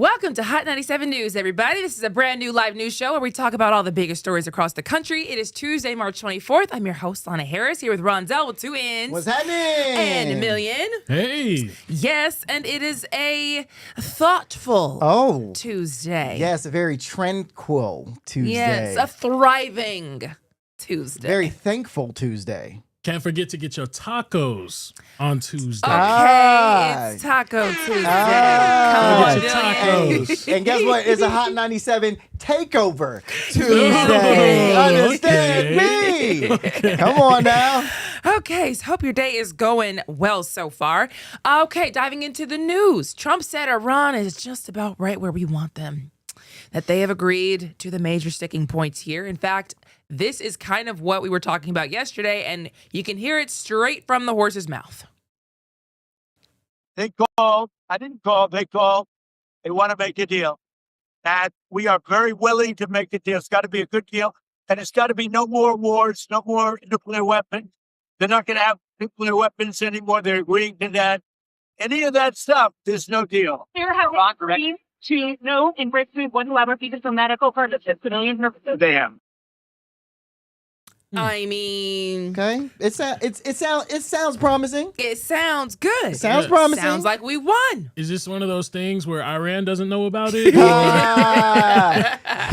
Welcome to Hot 97 News, everybody. This is a brand new live news show where we talk about all the biggest stories across the country. It is Tuesday, March 24th. I'm your host, Lana Harris, here with Ron Zell with two N's. What's happening? And a million. Hey. Yes, and it is a thoughtful Tuesday. Yes, a very tranquil Tuesday. Yes, a thriving Tuesday. Very thankful Tuesday. Can't forget to get your tacos on Tuesday. Okay, it's Taco Tuesday. Come on, Get your tacos. And guess what? It's a Hot 97 takeover Tuesday. Okay. Understand me? Come on now. Okay, so hope your day is going well so far. Okay, diving into the news. Trump said Iran is just about right where we want them. That they have agreed to the major sticking points here. In fact, this is kind of what we were talking about yesterday, and you can hear it straight from the horse's mouth. They called. I didn't call. They called. They want to make a deal. And we are very willing to make a deal. It's got to be a good deal. And it's got to be no more wars, no more nuclear weapons. They're not going to have nuclear weapons anymore. They're agreeing to that. Any of that stuff, there's no deal. Here, how agreed to know and break through whatsoever because for medical purposes, civilian purposes. They have. I mean, Okay. It sounds promising. it sounds good. It sounds Yeah. promising. Sounds like we won. Is this one of those things where Iran doesn't know about it? He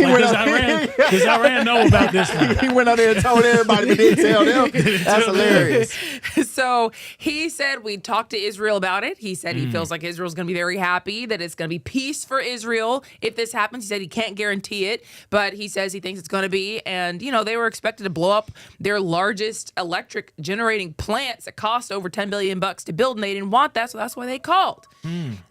went Does up does Iran know about this one? He went out there and told everybody, but didn't tell them. That's hilarious. So he said we talked to Israel about it. He said he feels like Israel's going to be very happy, that it's going to be peace for Israel if this happens. He said he can't guarantee it, but he says he thinks it's going to be. And, you know, they were expected to blow up their largest electric generating plants that cost over $10 billion to build, and they didn't want that, so that's why they called.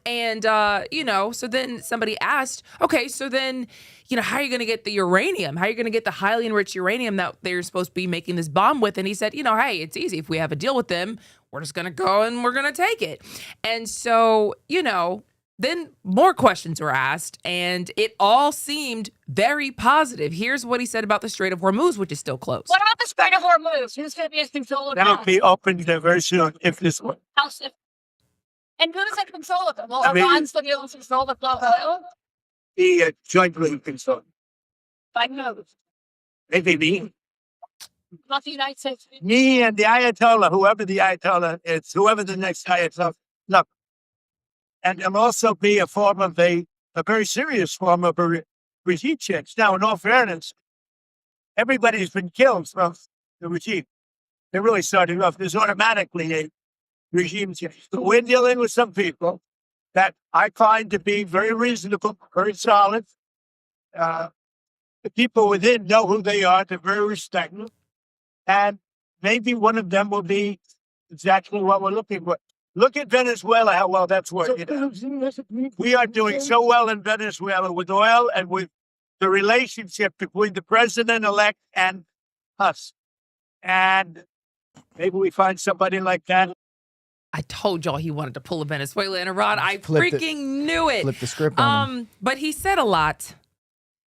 And, you know, so then somebody asked, okay, so then, you know, how are you going to get the uranium? How are you going to get the highly enriched uranium that they're supposed to be making this bomb with? And he said, you know, hey, it's easy. If we have a deal with them, we're just going to go and we're going to take it. And so, you know, then more questions were asked, and it all seemed very positive. Here's what he said about the Strait of Hormuz, which is still closed. What about the Strait of Hormuz? Who's going to be in control of That'll that? be open very soon if this one. And who's in control of it? Well, I mean- Iran's going to be able to control the oil? Be jointly concerned. I know. Maybe me. Not the United States. Me and the Ayatollah, whoever the Ayatollah is, whoever the next Ayatollah. Look. And it'll also be a form of a very serious form of a regime change. Now, in all fairness, everybody's been killed from the regime. They're really starting off. There's automatically a regime change. So we're dealing with some people that I find to be very reasonable, very solid. The people within know who they are. They're very respectful. And maybe one of them will be exactly what we're looking for. Look at Venezuela, how well that's working out. We are doing so well in Venezuela with oil and with the relationship between the president-elect and us. And maybe we find somebody like that. I told y'all he wanted to pull a Venezuela and Iran. I Flipped it. freaking knew it. Flip the script on him. But he said a lot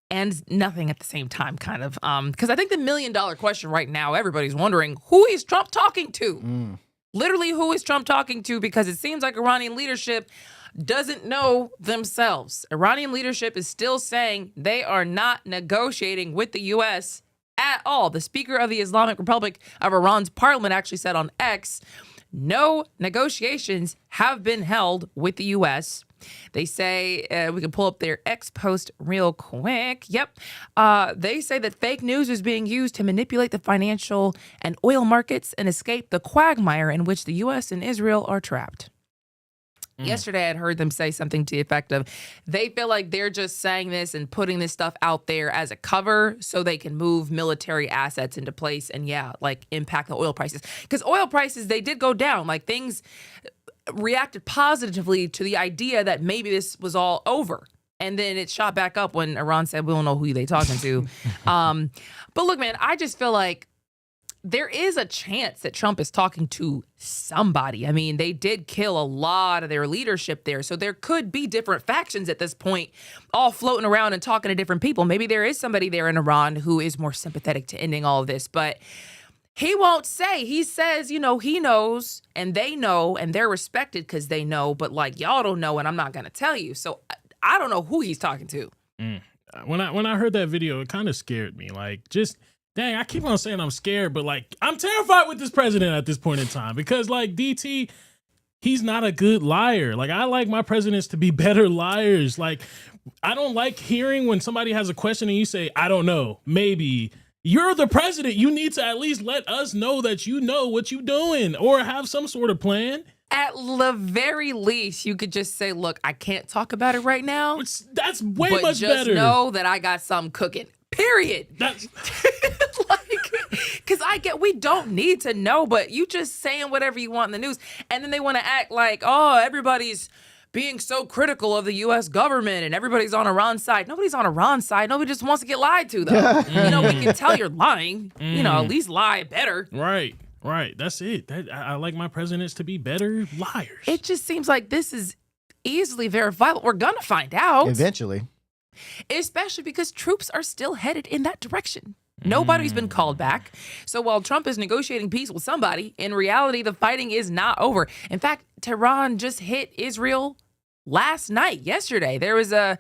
and nothing at the same time, kind of. Because I think the $1 million question right now, everybody's wondering, who is Trump talking to? Literally, who is Trump talking to? Because it seems like Iranian leadership doesn't know themselves. Iranian leadership is still saying they are not negotiating with the U.S. at all. The Speaker of the Islamic Republic of Iran's parliament actually said on X, no negotiations have been held with the U.S. They say, we can pull up their X post real quick. Yep. They say that fake news is being used to manipulate the financial and oil markets and escape the quagmire in which the U.S. and Israel are trapped. Yesterday, I'd heard them say something to the effect of they feel like they're just saying this and putting this stuff out there as a cover so they can move military assets into place and, yeah, like impact the oil prices. Because oil prices, they did go down. Like things reacted positively to the idea that maybe this was all over. And then it shot back up when Iran said, we don't know who they talking to. But look, man, I just feel like there is a chance that Trump is talking to somebody. I mean, they did kill a lot of their leadership there. So there could be different factions at this point, all floating around and talking to different people. Maybe there is somebody there in Iran who is more sympathetic to ending all of this. But he won't say. He says, you know, he knows and they know and they're respected because they know. But like, y'all don't know and I'm not going to tell you. So I don't know who he's talking to. When I heard that video, it kind of scared me. Like, just dang, I keep on saying I'm scared, but like I'm terrified with this president at this point in time because like DT, he's not a good liar. Like I like my presidents to be better liars. Like I don't like hearing when somebody has a question and you say, I don't know, maybe. You're the president. You need to at least let us know that you know what you're doing or have some sort of plan. At the very least, you could just say, look, I can't talk about it right now. That's way but much just better. Know that I got something cooking. Period. That's because we don't need to know, but you just saying whatever you want in the news. And then they want to act like, oh, everybody's being so critical of the U.S. government and everybody's on Iran's side. Nobody's on Iran's side. Nobody just wants to get lied to, though. We can tell you're lying. At least lie better. Right. That's it. I like my presidents to be better liars. It just seems like this is easily verifiable. We're going to find out. Eventually. Especially because troops are still headed in that direction. Nobody's been called back. So while Trump is negotiating peace with somebody, in reality, the fighting is not over. In fact, Tehran just hit Israel yesterday. There was a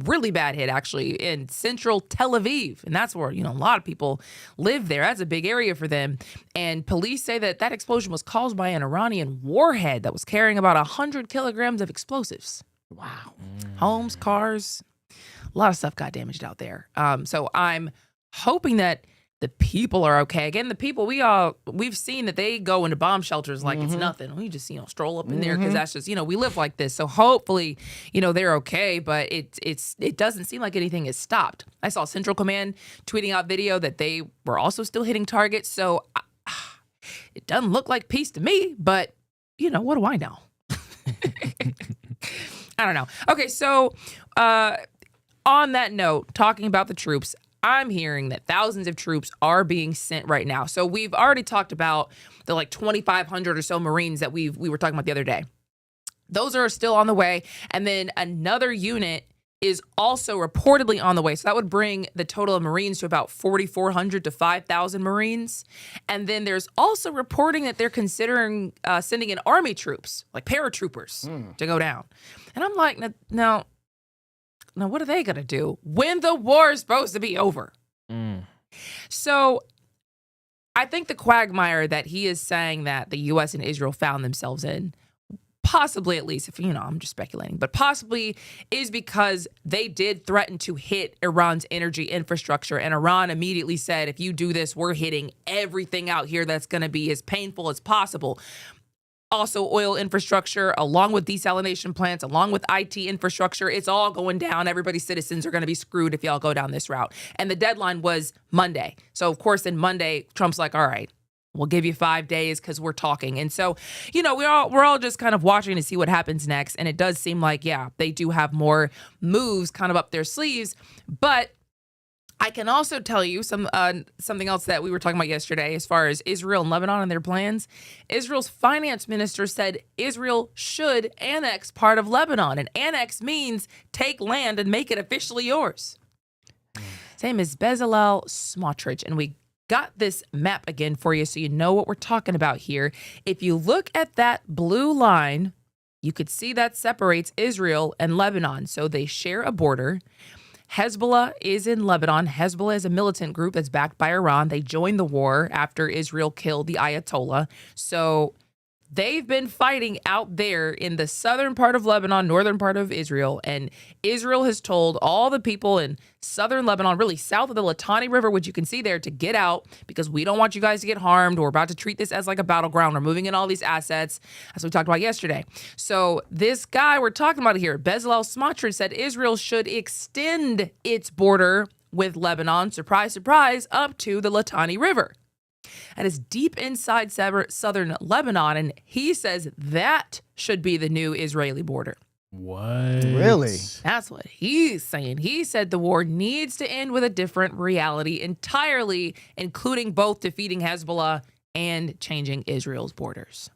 really bad hit, actually, in central Tel Aviv. And that's where, a lot of people live there. That's a big area for them. And police say that explosion was caused by an Iranian warhead that was carrying about 100 kilograms of explosives. Wow. Homes, cars, a lot of stuff got damaged out there. So I'm hoping that the people are okay. Again, the people, we've seen that they go into bomb shelters like it's nothing. We just, stroll up in there because that's just, we live like this. So hopefully, they're okay, but it doesn't seem like anything is stopped. I saw Central Command tweeting out video that they were also still hitting targets. So it doesn't look like peace to me, but what do I know? I don't know. Okay, so on that note, talking about the troops, I'm hearing that thousands of troops are being sent right now. So we've already talked about the 2,500 or so Marines that we were talking about the other day. Those are still on the way. And then another unit is also reportedly on the way. So that would bring the total of Marines to about 4,400 to 5,000 Marines. And then there's also reporting that they're considering sending in Army troops, like paratroopers, to go down. And I'm like, now, what are they going to do when the war is supposed to be over? So I think the quagmire that he is saying that the U.S. and Israel found themselves in, possibly at least, if I'm just speculating, but possibly is because they did threaten to hit Iran's energy infrastructure. And Iran immediately said, if you do this, we're hitting everything out here that's going to be as painful as possible. Also, oil infrastructure, along with desalination plants, along with IT infrastructure, it's all going down. Everybody's citizens are going to be screwed if y'all go down this route. And the deadline was Monday. So, of course, in Monday, Trump's like, all right, we'll give you 5 days because we're talking. And so, we're all just kind of watching to see what happens next. And it does seem like, yeah, they do have more moves kind of up their sleeves. But I can also tell you something else that we were talking about yesterday as far as Israel and Lebanon and their plans. Israel's finance minister said Israel should annex part of Lebanon. And annex means take land and make it officially yours. His name is Bezalel Smotrich. And we got this map again for you so you know what we're talking about here. If you look at that blue line, you could see that separates Israel and Lebanon. So they share a border. Hezbollah is in Lebanon. Hezbollah is a militant group that's backed by Iran. They joined the war after Israel killed the Ayatollah. So they've been fighting out there in the southern part of Lebanon, northern part of Israel. And Israel has told all the people in southern Lebanon, really south of the Litani River, which you can see there, to get out because we don't want you guys to get harmed. We're about to treat this as like a battleground. We're moving in all these assets, as we talked about yesterday. So this guy we're talking about here, Bezalel Smotrich, said Israel should extend its border with Lebanon, surprise, surprise, up to the Litani River. That is deep inside southern Lebanon, and he says that should be the new Israeli border. What? Really? That's what he's saying. He said the war needs to end with a different reality entirely, including both defeating Hezbollah and changing Israel's borders.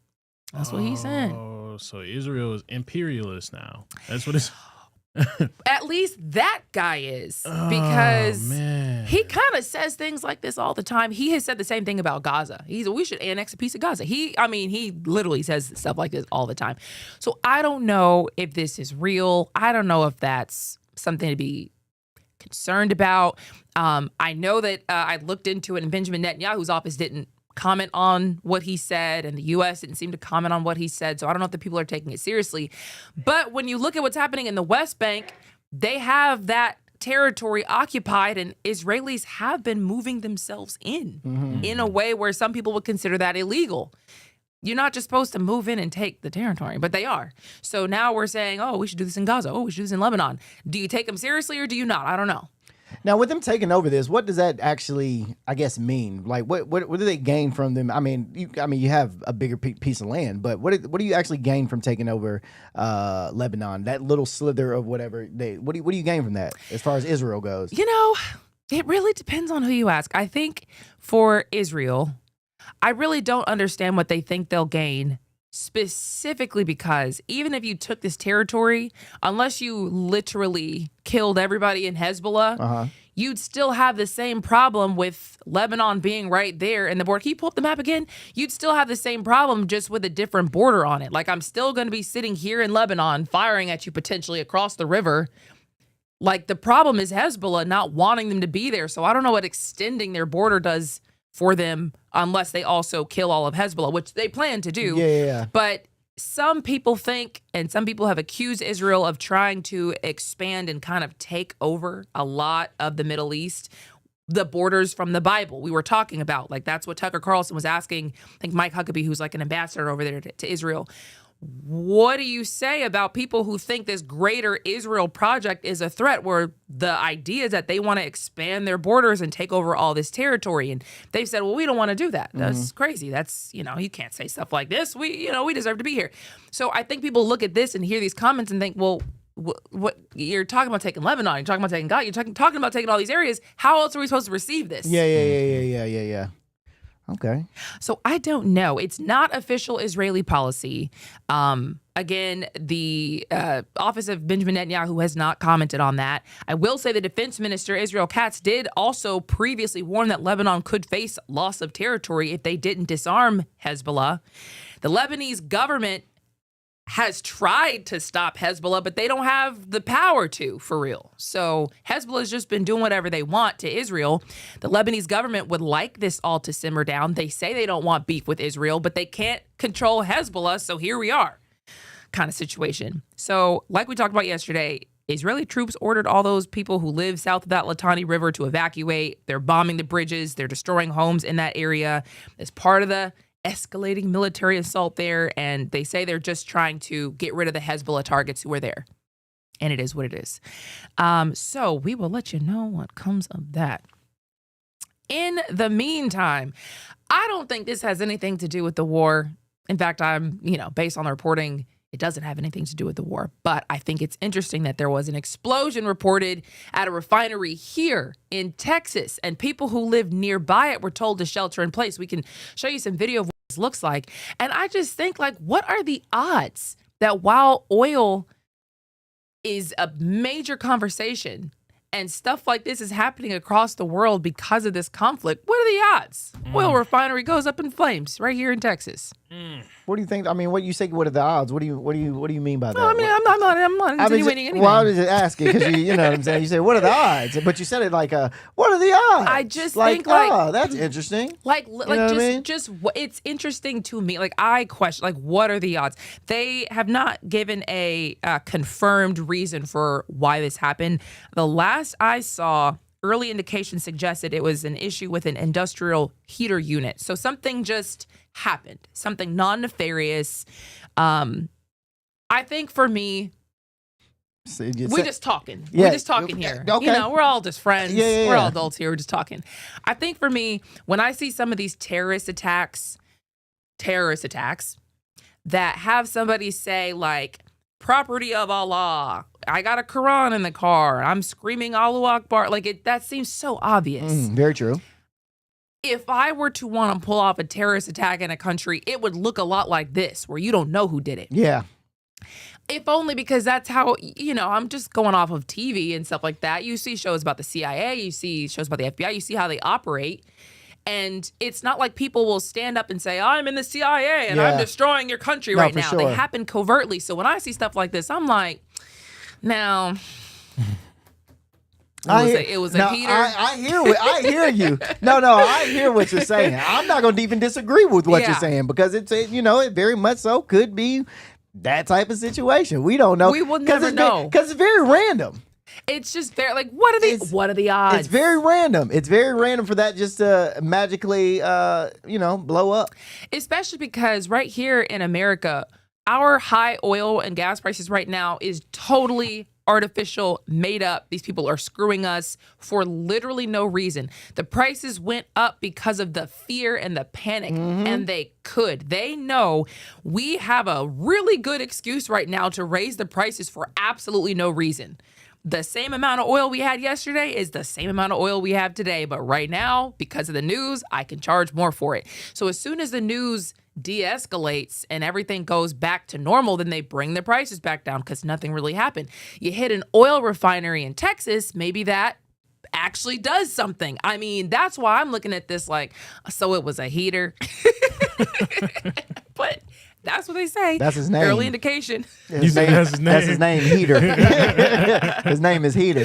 That's what he's saying. Oh, so Israel is imperialist now. That's what it's... At least that guy is, because man. he kind of says things like this all the time. He has said the same thing about Gaza. We should annex a piece of Gaza. He literally says stuff like this all the time. So I don't know if this is real. I don't know if that's something to be concerned about. I know that I looked into it, and Benjamin Netanyahu's office didn't comment on what he said, and the U.S. didn't seem to comment on what he said. So I don't know if the people are taking it seriously. But when you look at what's happening in the West Bank, they have that territory occupied, and Israelis have been moving themselves in a way where some people would consider that illegal. You're not just supposed to move in and take the territory, but they are. So now we're saying, oh, we should do this in Gaza. Oh, we should do this in Lebanon. Do you take them seriously or do you not? I don't know. Now, with them taking over this, what does that actually, I guess, mean? Like, what do they gain from them? I mean, you have a bigger piece of land, but what do you actually gain from taking over Lebanon? That little slither of whatever what do you gain from that as far as Israel goes? You know, it really depends on who you ask. I think for Israel, I really don't understand what they think they'll gain, specifically because even if you took this territory, unless you literally killed everybody in Hezbollah, you'd still have the same problem with Lebanon being right there in the border. Can you pull up the map again? You'd still have the same problem, just with a different border on it. Like, I'm still going to be sitting here in Lebanon firing at you potentially across the river. Like, the problem is Hezbollah not wanting them to be there. So I don't know what extending their border does for them, unless they also kill all of Hezbollah, which they plan to do. Yeah. But some people think, and some people have accused Israel of trying to expand and kind of take over a lot of the Middle East, the borders from the Bible we were talking about. Like, that's what Tucker Carlson was asking, I think Mike Huckabee, who's like an ambassador over there to Israel. What do you say about people who think this greater Israel project is a threat, where the idea is that they want to expand their borders and take over all this territory? And they've said, well, we don't want to do that. That's crazy. That's, you can't say stuff like this. We deserve to be here. So I think people look at this and hear these comments and think, well, what you're talking about taking Lebanon, you're talking about taking Gaza, you're talking about taking all these areas. How else are we supposed to receive this? Yeah. Okay. So I don't know. It's not official Israeli policy. Again, the office of Benjamin Netanyahu has not commented on that. I will say the defense minister, Israel Katz, did also previously warn that Lebanon could face loss of territory if they didn't disarm Hezbollah. The Lebanese government has tried to stop Hezbollah, but they don't have the power to, for real. So Hezbollah has just been doing whatever they want to Israel. The Lebanese government would like this all to simmer down. They say they don't want beef with Israel, but they can't control Hezbollah, so here we are, kind of situation. So like we talked about yesterday, Israeli troops ordered all those people who live south of that Litani River to evacuate. They're bombing the bridges. They're destroying homes in that area as part of the escalating military assault there, and they say they're just trying to get rid of the Hezbollah targets who are there. And it is what it is. So we will let you know what comes of that. In the meantime, I don't think this has anything to do with the war. In fact, based on the reporting, it doesn't have anything to do with the war. But I think it's interesting that there was an explosion reported at a refinery here in Texas, and people who live nearby it were told to shelter in place. We can show you some video of what this looks like. And I just think, like, what are the odds that while oil is a major conversation and stuff like this is happening across the world because of this conflict, what are the odds? Oil refinery goes up in flames right here in Texas. What do you think? I mean, what you say? What are the odds? What do you mean by that? No, I mean, I'm not insinuating anything. Well, I was just asking because you know what I'm saying. You said, "What are the odds?" But you said it like, "What are the odds?" I just think like, oh, that's interesting. It's interesting to me. Like, I question, like, what are the odds? They have not given a confirmed reason for why this happened. The last I saw, early indications suggested it was an issue with an industrial heater unit. So something just happened, something non-nefarious. I think for me, we're just talking. Yeah, we're just talking here. Okay. We're all just friends. Yeah. We're all adults here. We're just talking. I think for me, when I see some of these terrorist attacks that have somebody say, like, property of Allah, I got a Quran in the car, I'm screaming Allahu Akbar, like, that seems so obvious. Very true. If I were to want to pull off a terrorist attack in a country, it would look a lot like this, where you don't know who did it. Yeah. If only because that's how, I'm just going off of TV and stuff like that. You see shows about the CIA, you see shows about the FBI, you see how they operate. And it's not like people will stand up and say, I'm in the CIA and I'm destroying your country right now. Sure. They happen covertly. So when I see stuff like this, I'm like, now... It was a heater. I hear you. No, I hear what you're saying. I'm not going to even disagree with what you're saying because it very much so could be that type of situation. We don't know. We will never know because it's very random. It's just very what are the odds? It's very random. It's very random for that just to magically, blow up. Especially because right here in America, our high oil and gas prices right now is totally artificial, made up. These people are screwing us for literally no reason. The prices went up because of the fear and the panic, and they know we have a really good excuse right now to raise the prices for absolutely no reason. The same amount of oil we had yesterday is the same amount of oil we have today. But right now, because of the news, I can charge more for it. So as soon as the news de-escalates and everything goes back to normal, then they bring the prices back down because nothing really happened. You hit an oil refinery in Texas, maybe that actually does something. I mean, that's why I'm looking at this like, so it was a heater. But that's what they say. That's his name. Early indication. That's his name. That's his name, Heater. His name is Heater.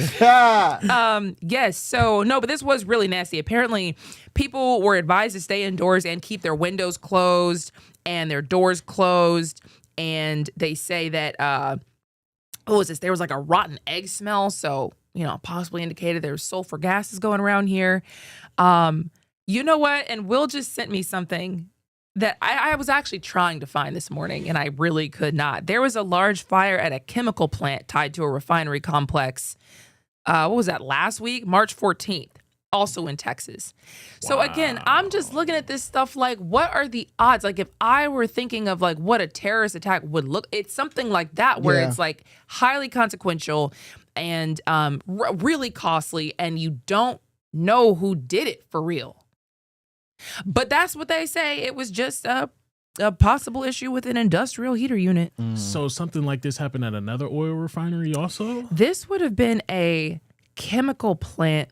Yes. So, no, but this was really nasty. Apparently, people were advised to stay indoors and keep their windows closed and their doors closed. And they say that, what was this? There was like a rotten egg smell. So, possibly indicated there's sulfur gases going around here. You know what? And Will just sent me something that I was actually trying to find this morning, and I really could not. There was a large fire at a chemical plant tied to a refinery complex. What was that, last week? March 14th, also in Texas. So again, I'm just looking at this stuff like, what are the odds? Like if I were thinking of like what a terrorist attack would look, it's something like that where it's like highly consequential and really costly, and you don't know who did it for real. But that's what they say. It was just a possible issue with an industrial heater unit. So something like this happened at another oil refinery also? This would have been a chemical plant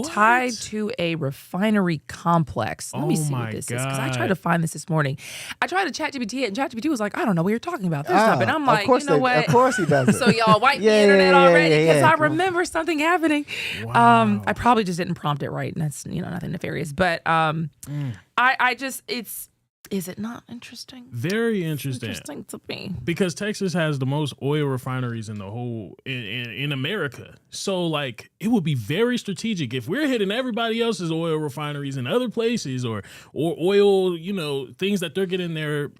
tied to a refinery complex. Let me see what this is, because I tried to find this morning. I tried to ChatGPT it, and ChatGPT was like, I don't know what you're talking about. This stuff. And I'm like, you know what? Of course he does it. So y'all wipe the internet already because I remember something happening. Wow. I probably just didn't prompt it right, and that's nothing nefarious. But I just is it not interesting? Very interesting. Interesting to me. Because Texas has the most oil refineries in the whole in America. So like it would be very strategic if we're hitting everybody else's oil refineries in other places or oil, things that they're getting their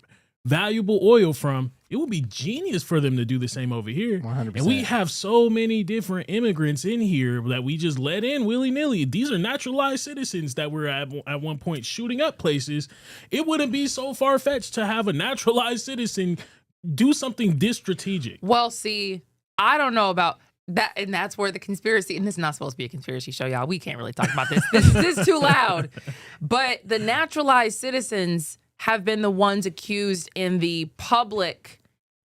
valuable oil from. It would be genius for them to do the same over here. 100%. And we have so many different immigrants in here that we just let in willy-nilly. These are naturalized citizens that were at one point shooting up places. It wouldn't be so far-fetched to have a naturalized citizen do something this strategic. Well, see, I don't know about that, and that's where the conspiracy, and this is not supposed to be a conspiracy show, y'all. We can't really talk about this. This is too loud. But the naturalized citizens have been the ones accused in the public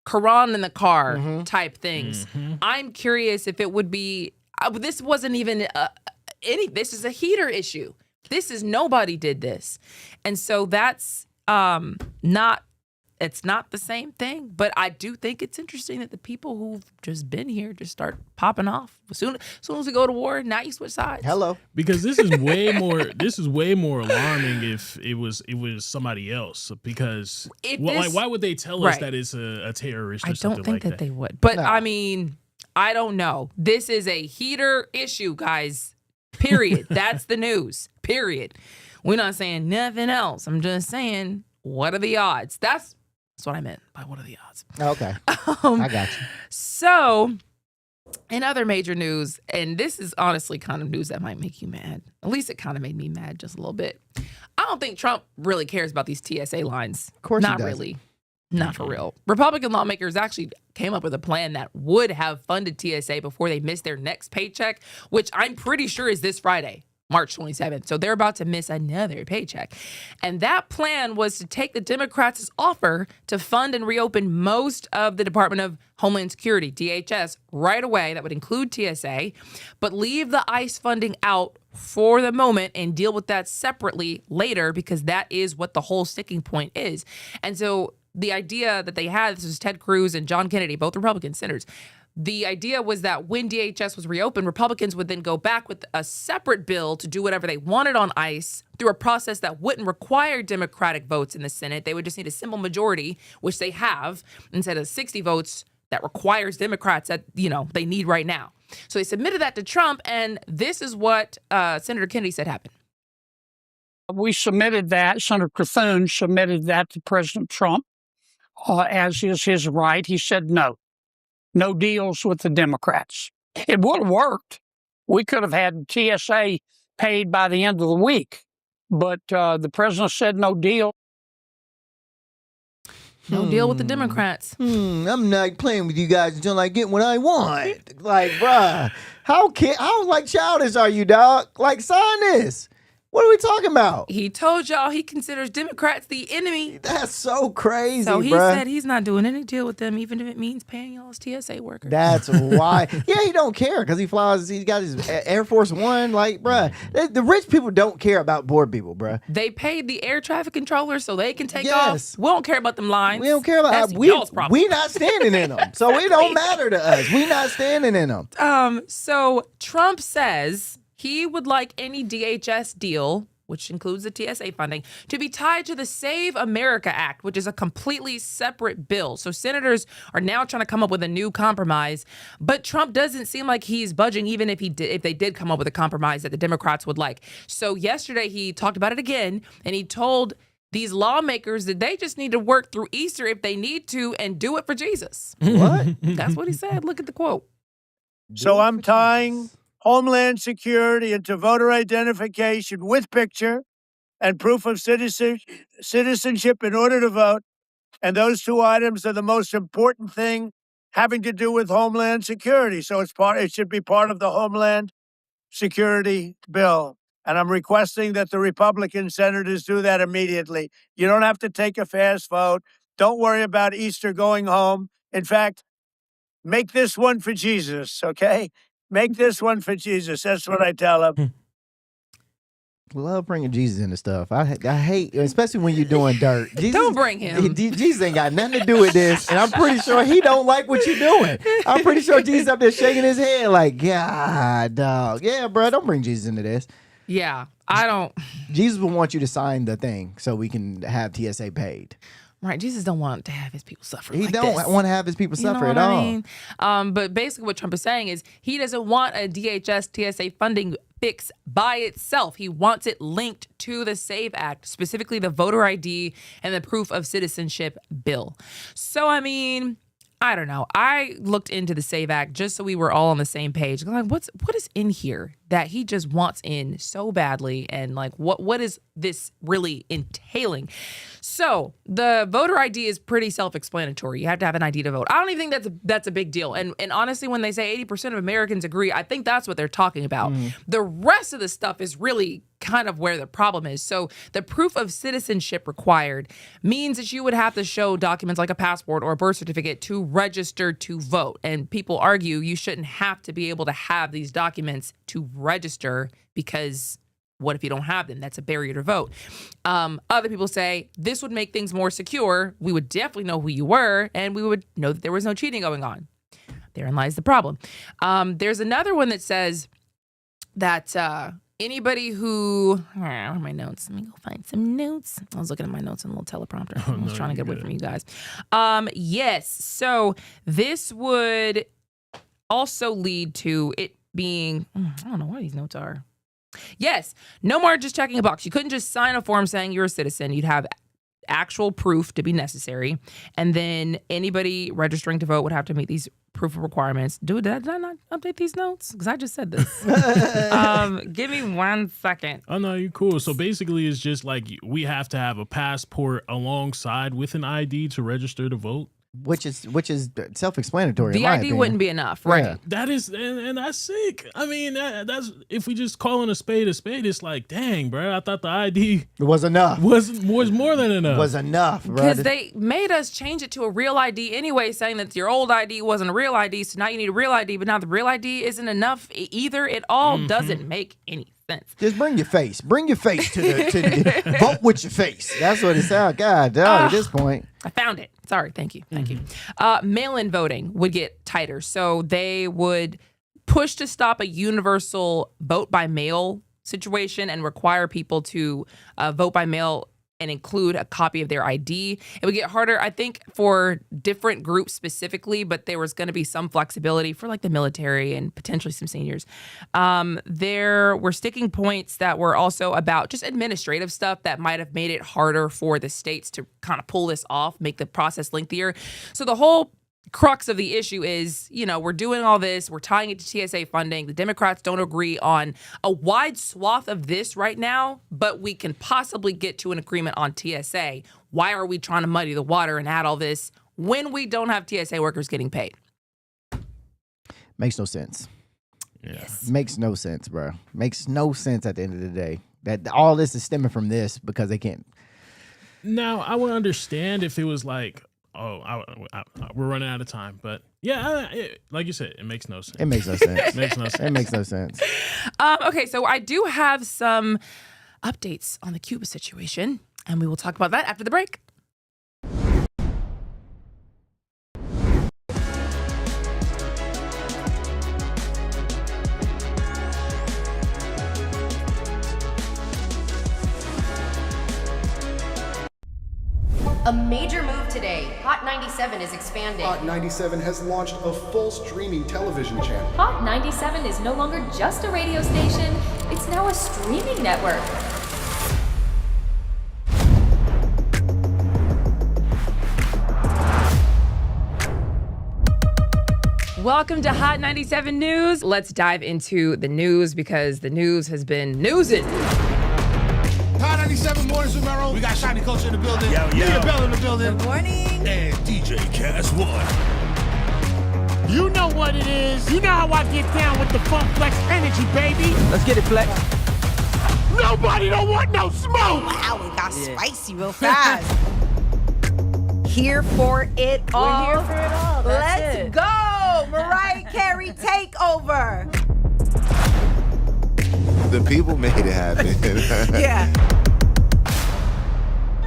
Quran in the car type things. I'm curious if it would be, this wasn't even this is a heater issue. Nobody did this. And so that's it's not the same thing, but I do think it's interesting that the people who've just been here just start popping off. As soon as we go to war, now you switch sides. Hello. Because this is way more alarming if it was somebody else. Because why would they tell us that it's a terrorist or something like that? I don't think that they would. But I mean, I don't know. This is a heater issue, guys. Period. That's the news. Period. We're not saying nothing else. I'm just saying, what are the odds? That's what I meant by what are the odds. Okay. I got you. So, in other major news, and this is honestly kind of news that might make you mad. At least it kind of made me mad just a little bit. I don't think Trump really cares about these TSA lines. Of course Not he doesn't. really. Not for real. Republican lawmakers actually came up with a plan that would have funded TSA before they missed their next paycheck, which I'm pretty sure is this Friday. March 27th. So they're about to miss another paycheck. And that plan was to take the Democrats' offer to fund and reopen most of the Department of Homeland Security, DHS, right away. That would include TSA, but leave the ICE funding out for the moment and deal with that separately later, because that is what the whole sticking point is. And so the idea that they had, this was Ted Cruz and John Kennedy, both Republican senators. The idea was that when DHS was reopened, Republicans would then go back with a separate bill to do whatever they wanted on ICE through a process that wouldn't require Democratic votes in the Senate. They would just need a simple majority, which they have, instead of 60 votes that requires Democrats that, they need right now. So they submitted that to Trump, and this is what Senator Kennedy said happened. We submitted that. Senator Cthulhu submitted that to President Trump, as is his right. He said no. No deals with the Democrats. It would have worked. We could have had TSA paid by the end of the week, but the president said no deal. No deal with the Democrats. I'm not playing with you guys until I get what I want. Like, bruh, how childish are you, dog? Like, sign this. What are we talking about? He told y'all he considers Democrats the enemy. That's so crazy, So he bruh. said he's not doing any deal with them, even if it means paying y'all's TSA workers. That's why. Yeah, he don't care because he flies. He's got his Air Force One. Like, bruh, the rich people don't care about poor people, bruh. They paid the air traffic controllers so they can take Yes. off. We don't care about them lines. We don't care about That's we. y'all's problem. We not standing in them, so it don't matter to us. We not standing in them. So Trump says he would like any DHS deal, which includes the TSA funding, to be tied to the Save America Act, which is a completely separate bill. So senators are now trying to come up with a new compromise, but Trump doesn't seem like he's budging, even if they did come up with a compromise that the Democrats would like. So yesterday he talked about it again, and he told these lawmakers that they just need to work through Easter if they need to and do it for Jesus. What? That's what he said. Look at the quote. So I'm tying Homeland Security into voter identification with picture and proof of citizenship in order to vote. And those two items are the most important thing having to do with Homeland Security. So it should be part of the Homeland Security bill. And I'm requesting that the Republican senators do that immediately. You don't have to take a fast vote. Don't worry about Easter going home. In fact, make this one for Jesus, okay? Make this one for Jesus. That's what I tell him. Love bringing Jesus into stuff. I hate, especially when you're doing dirt. Jesus, Don't bring him. Jesus ain't got nothing to do with this, and I'm pretty sure he don't like what you're doing. I'm pretty sure Jesus up there shaking his head like, God, dog. Yeah, bro, don't bring Jesus into this. Yeah, I don't. Jesus will want you to sign the thing so we can have TSA paid. Right, Jesus don't want to have his people suffer. He like don't this. want to have his people suffer You at know what all. I mean? But basically what Trump is saying is he doesn't want a DHS TSA funding fix by itself. He wants it linked to the SAVE Act, specifically the voter ID and the proof of citizenship bill. So, I mean, I don't know. I looked into the SAVE Act just so we were all on the same page. I'm like, what is in here that he just wants in so badly? And like, what is this really entailing? So the voter ID is pretty self-explanatory. You have to have an ID to vote. I don't even think that's a big deal. And honestly, when they say 80% of Americans agree, I think that's what they're talking about. The rest of the stuff is really kind of where the problem is. So the proof of citizenship required means that you would have to show documents like a passport or a birth certificate to register to vote. And people argue you shouldn't have to be able to have these documents to register, because what if you don't have them? That's a barrier to vote. Other people say this would make things more secure. We would definitely know who you were, and we would know that there was no cheating going on. Therein lies the problem. There's another one that says that anybody who, where are my notes? Let me go find some notes. I was looking at my notes on a little teleprompter. I was trying to get away from you guys. Yes. So this would also lead to it being, I don't know why these notes are. Yes. No more just checking a box. You couldn't just sign a form saying you're a citizen. You'd have actual proof to be necessary. And then anybody registering to vote would have to meet these proof of requirements. Did I not update these notes? Because I just said this. Give me 1 second. Oh, no, you're cool. So basically, it's just like we have to have a passport alongside with an ID to register to vote. which is self-explanatory. The in my ID opinion. wouldn't be enough, right? Yeah. That is, and that's sick. I mean, that's if we just calling a spade, it's like, dang, bro. I thought the ID It was enough. was more than enough. Was enough, bro. Because they made us change it to a real ID anyway, saying that your old ID wasn't a real ID, so now you need a real ID, but now the real ID isn't enough either. It all doesn't make any sense. Just bring your face. Bring your face to the vote with your face. That's what it sounds. God, dog, at this point. I found it. Sorry. Thank you. Mail-in voting would get tighter. So they would push to stop a universal vote by mail situation and require people to vote by mail and include a copy of their ID. It would get harder, I think, for different groups specifically, but there was going to be some flexibility for like the military and potentially some seniors. There were sticking points that were also about just administrative stuff that might have made it harder for the states to kind of pull this off, make the process lengthier. So the whole crux of the issue is, we're doing all this, we're tying it to TSA funding. The Democrats don't agree on a wide swath of this right now, but we can possibly get to an agreement on TSA. Why are we trying to muddy the water and add all this when we don't have TSA workers getting paid? Makes no sense. Yes. Makes no sense, bro. Makes no sense at the end of the day. That all this is stemming from this because they can't. Now, I would understand if it was like, we're running out of time. But yeah, like you said, it makes no sense. It makes no sense. Makes no sense. It makes no sense. Okay, so I do have some updates on the Cuba situation, and we will talk about that after the break. A major move today. Hot 97 is expanding. Hot 97 has launched a full streaming television channel. Hot 97 is no longer just a radio station, it's now a streaming network. Welcome to Hot 97 News. Let's dive into the news because the news has been newsing. Hot 97 Mornings with Mero. We got Shiny Culture in the building. Leah Bell in the building. Good morning. And DJ Cass One. You know what it is. You know how I get down with the Funk Flex energy, baby. Let's get it, Flex. Nobody don't want no smoke. Wow, it got spicy real fast. Here for it all. We're here for it all. Let's go. Mariah Carey takeover. The people made it happen. Yeah.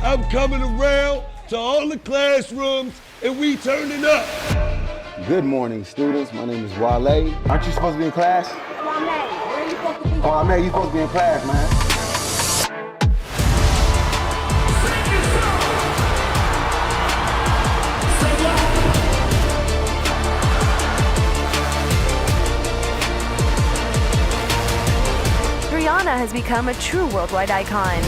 I'm coming around to all the classrooms and we turning up. Good morning, students. My name is Wale. Aren't you supposed to be in class? Wale, where are you supposed to be? Oh, man, you supposed to be in class, man. Rihanna has become a true worldwide icon.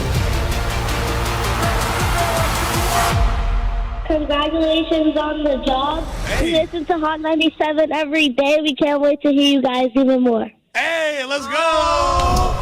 Congratulations on the job. We listen to Hot 97 every day. We can't wait to hear you guys even more. Hey, let's go!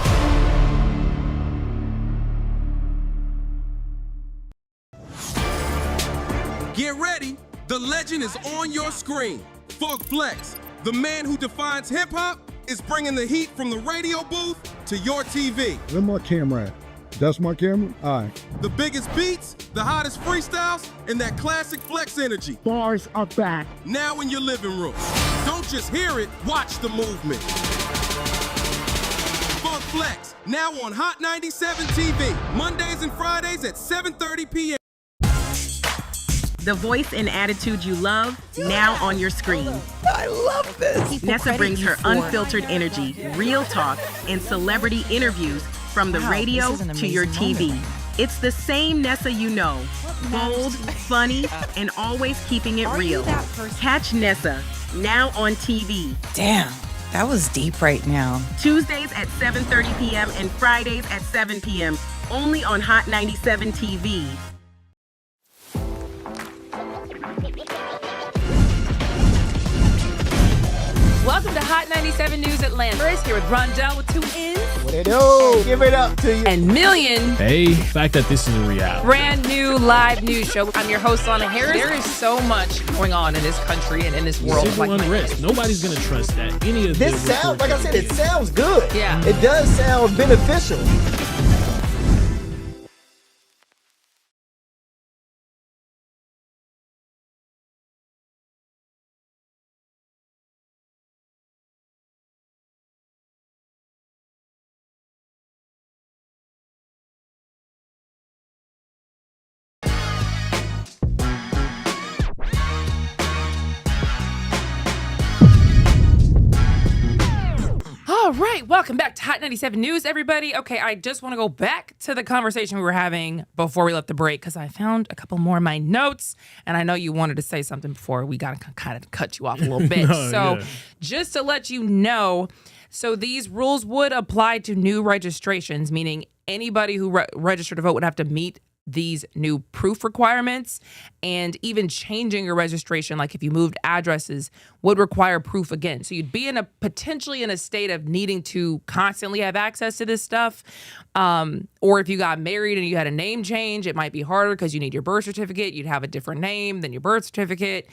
Get ready. The legend is on your screen. Funk Flex, the man who defines hip-hop, is bringing the heat from the radio booth to your TV. Where's my camera at? That's my camera? All right. The biggest beats, the hottest freestyles, and that classic Flex energy. Bars are back. Now in your living room. Don't just hear it, watch the movement. Funk Flex, now on Hot 97 TV, Mondays and Fridays at 7:30 p.m. The voice and attitude you love, now on your screen. I love this. Nessa brings her unfiltered energy, real talk, and celebrity interviews from the radio to your TV. It's the same Nessa you know. Bold, funny, and always keeping it real. Catch Nessa, now on TV. Damn, that was deep right now. Tuesdays at 7:30 p.m. and Fridays at 7 p.m. Only on Hot 97 TV. welcome to Hot 97 News Atlanta. We're here with Rondell with 2 N's. What it do? Give it up to you. And Million. Hey, the fact that this is a reality. Brand new live news show. I'm your host, Lana Harris. There is so much going on in this country and in this world. Civil unrest. Nobody's going to trust that. Any of this sounds, like I said, it sounds good. Yeah. It does sound beneficial. All right, welcome back to Hot 97 News, everybody. Okay, I just want to go back to the conversation we were having before we left the break because I found a couple more of my notes, and I know you wanted to say something before we got to kind of cut you off a little bit. Just to let you know, so these rules would apply to new registrations, meaning anybody who registered to vote would have to meet these new proof requirements, and even changing your registration, like if you moved addresses, would require proof again. So you'd be potentially in a state of needing to constantly have access to this stuff. Or if you got married and you had a name change, it might be harder because you need your birth certificate. You'd have a different name than your birth certificate.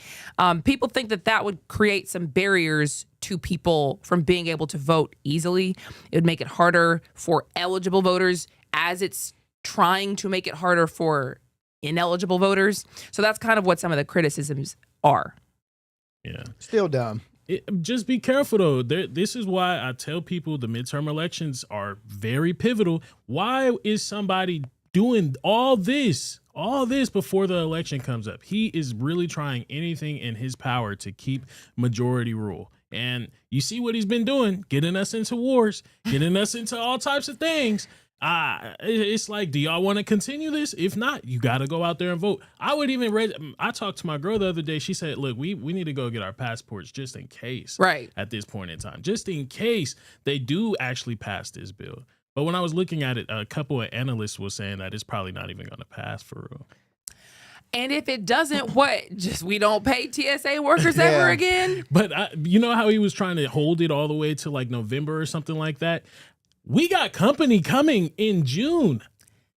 People think that would create some barriers to people from being able to vote easily. It would make it harder for eligible voters as it's trying to make it harder for ineligible voters. So that's kind of what some of the criticisms are. Yeah. Still dumb. Just be careful, though. This is why I tell people the midterm elections are very pivotal. Why is somebody doing all this before the election comes up? He is really trying anything in his power to keep majority rule. And you see what he's been doing, getting us into wars, getting us into all types of things. It's like, do y'all want to continue this? If not, you got to go out there and vote. I would even I talked to my girl the other day. She said, look, we need to go get our passports just in case. Right. At this point in time, just in case they do actually pass this bill. But when I was looking at it, a couple of analysts were saying that it's probably not even going to pass for real. And if it doesn't, we don't pay TSA workers ever again? But you know how he was trying to hold it all the way to like November or something like that? We got company coming in June.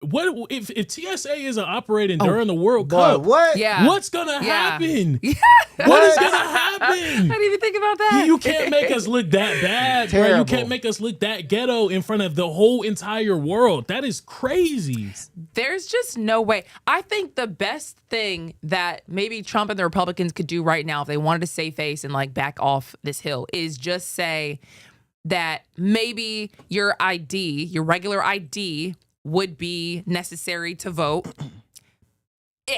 What if TSA isn't operating during the World Cup? What? Yeah. What's gonna happen? Yeah. What is gonna happen? I didn't even think about that. You can't make us look that bad, bro. You can't make us look that ghetto in front of the whole entire world. That is crazy. There's just no way. I think the best thing that maybe Trump and the Republicans could do right now if they wanted to save face and like back off this hill is just say that maybe your ID, your regular ID, would be necessary to vote.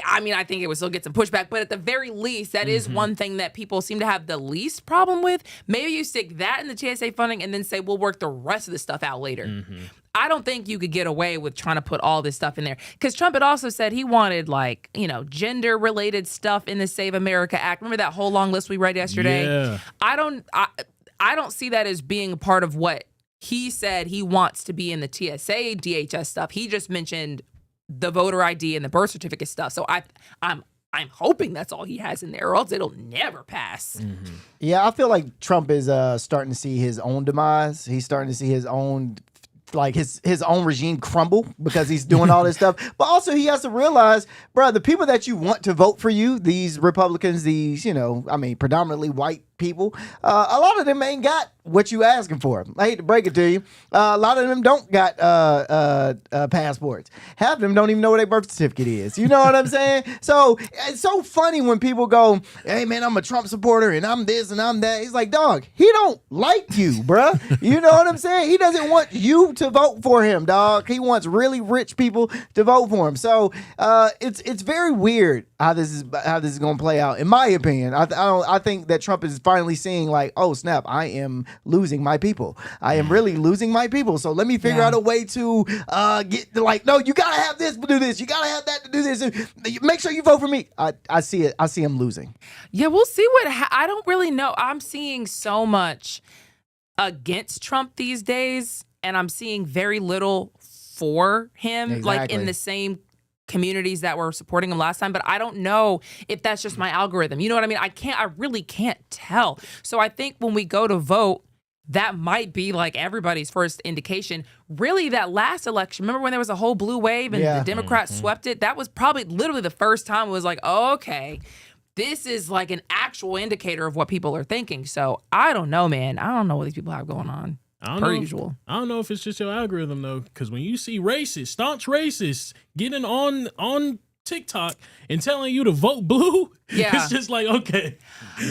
I mean, I think it would still get some pushback, but at the very least, that is one thing that people seem to have the least problem with. Maybe you stick that in the TSA funding and then say, we'll work the rest of the stuff out later. I don't think you could get away with trying to put all this stuff in there. Because Trump had also said he wanted, like, gender-related stuff in the Save America Act. Remember that whole long list we read yesterday? Yeah. I don't see that as being a part of what he said he wants to be in the TSA, DHS stuff. He just mentioned the voter ID and the birth certificate stuff. So I'm hoping that's all he has in there, or else it'll never pass. Yeah, I feel like Trump is starting to see his own demise. He's starting to see his own his own regime crumble because he's doing all this stuff. But also he has to realize, bro, the people that you want to vote for you, these Republicans, these, predominantly white people, a lot of them ain't got what you asking for. I hate to break it to you. A lot of them don't got passports. Half of them don't even know what their birth certificate is. You know what I'm saying? So it's so funny when people go, hey man, I'm a Trump supporter and I'm this and I'm that. He's like, dog, he don't like you, bruh. You know what I'm saying? He doesn't want you to vote for him, dog. He wants really rich people to vote for him. So it's very weird how this is going to play out. In my opinion, I think that Trump is finally seeing like, oh snap, I am losing my people. I am really losing my people. So let me figure out a way to get like, no, you gotta have this to do this. You gotta have that to do this. Make sure you vote for me. I see it. I see him losing. Yeah, we'll see I don't really know. I'm seeing so much against Trump these days, and I'm seeing very little for him, like in the same communities that were supporting him last time, but I don't know if that's just my algorithm. You know what I mean? I really can't tell. So I think when we go to vote, that might be like everybody's first indication. Really, that last election, remember when there was a whole blue wave and the Democrats swept it? That was probably literally the first time it was like, okay, this is like an actual indicator of what people are thinking. So I don't know, man. I don't know what these people have going on. Usual. I don't know if it's just your algorithm though, because when you see racists, staunch racists, getting on TikTok and telling you to vote blue, it's just like, okay.